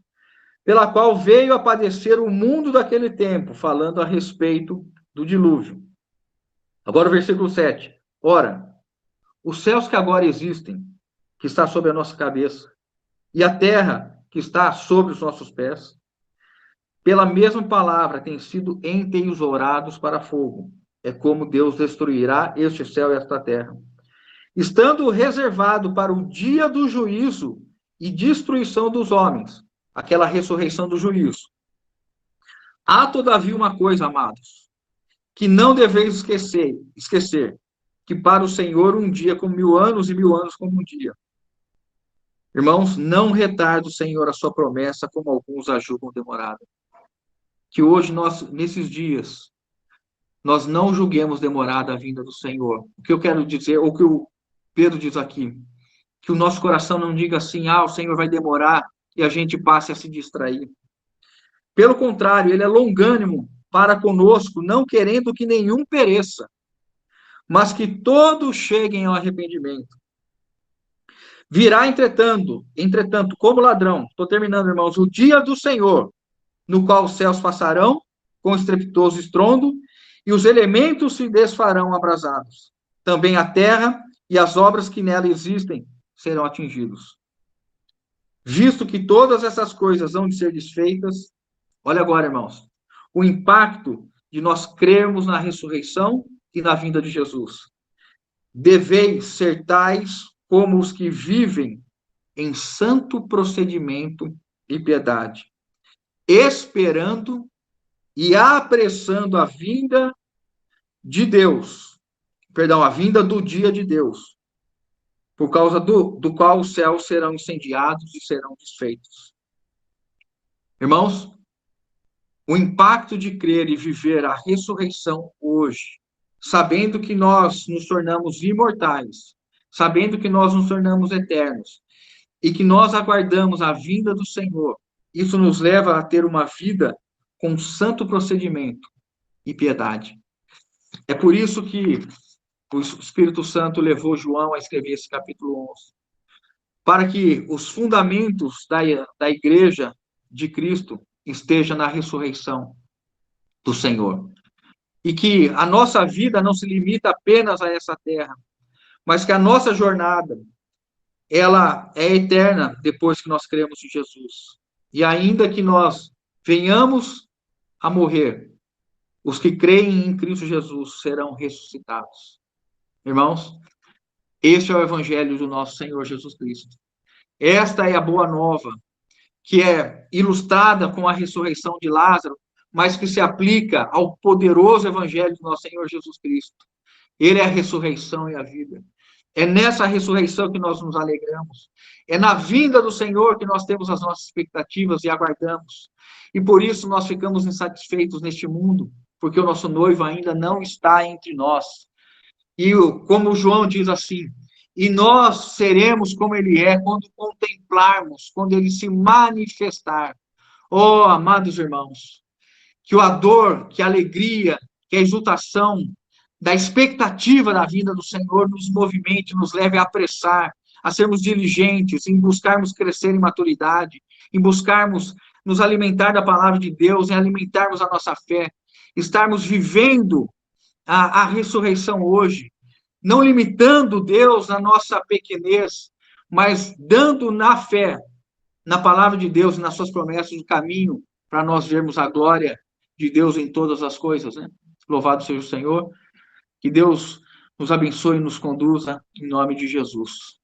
pela qual veio a padecer o mundo daquele tempo, falando a respeito do dilúvio. Agora o versículo 7. Ora, os céus que agora existem, que está sobre a nossa cabeça, e a terra que está sobre os nossos pés, pela mesma palavra, têm sido entesourados para fogo. É como Deus destruirá este céu e esta terra, estando reservado para o dia do juízo e destruição dos homens, aquela ressurreição do juízo. Há, todavia, uma coisa, amados, que não deveis esquecer, que para o Senhor um dia como 1000 anos e 1000 anos como um dia. Irmãos, não retarde o Senhor a sua promessa, como alguns a julgam demorada. Que hoje, nós, nesses dias, nós não julguemos demorada a vinda do Senhor. O que eu quero dizer, ou o que o Pedro diz aqui, que o nosso coração não diga assim, o Senhor vai demorar, e a gente passe a se distrair. Pelo contrário, ele é longânimo para conosco, não querendo que nenhum pereça, mas que todos cheguem ao arrependimento. Virá, entretanto, como ladrão, estou terminando, irmãos, o dia do Senhor, no qual os céus passarão com estrepitoso estrondo, e os elementos se desfarão abrasados. Também a terra e as obras que nela existem serão atingidos. Visto que todas essas coisas vão de ser desfeitas, olha agora, irmãos, o impacto de nós crermos na ressurreição e na vinda de Jesus. Deveis ser tais como os que vivem em santo procedimento e piedade, esperando e apressando a vinda de Deus, a vinda do dia de Deus, por causa do qual os céus serão incendiados e serão desfeitos. Irmãos, o impacto de crer e viver a ressurreição hoje, sabendo que nós nos tornamos imortais, sabendo que nós nos tornamos eternos, e que nós aguardamos a vinda do Senhor, isso nos leva a ter uma vida com santo procedimento e piedade. É por isso que o Espírito Santo levou João a escrever esse capítulo 11, para que os fundamentos da igreja de Cristo estejam na ressurreição do Senhor. E que a nossa vida não se limita apenas a essa terra, mas que a nossa jornada, ela é eterna depois que nós cremos em Jesus. E ainda que nós venhamos a morrer, os que creem em Cristo Jesus serão ressuscitados. Irmãos, este é o evangelho do nosso Senhor Jesus Cristo. Esta é a boa nova, que é ilustrada com a ressurreição de Lázaro, mas que se aplica ao poderoso evangelho do nosso Senhor Jesus Cristo. Ele é a ressurreição e a vida. É nessa ressurreição que nós nos alegramos. É na vinda do Senhor que nós temos as nossas expectativas e aguardamos. E por isso nós ficamos insatisfeitos neste mundo, porque o nosso noivo ainda não está entre nós. E como João diz assim, e nós seremos como ele é quando contemplarmos, quando ele se manifestar. Oh, amados irmãos, que a dor, que a alegria, que a exultação da expectativa da vinda do Senhor nos movimente, nos leve a apressar, a sermos diligentes, em buscarmos crescer em maturidade, em buscarmos nos alimentar da palavra de Deus, em alimentarmos a nossa fé, estarmos vivendo a ressurreição hoje, não limitando Deus na nossa pequenez, mas dando na fé, na palavra de Deus e nas suas promessas, o caminho para nós vermos a glória de Deus em todas as coisas, né? Louvado seja o Senhor. Que Deus nos abençoe e nos conduza em nome de Jesus.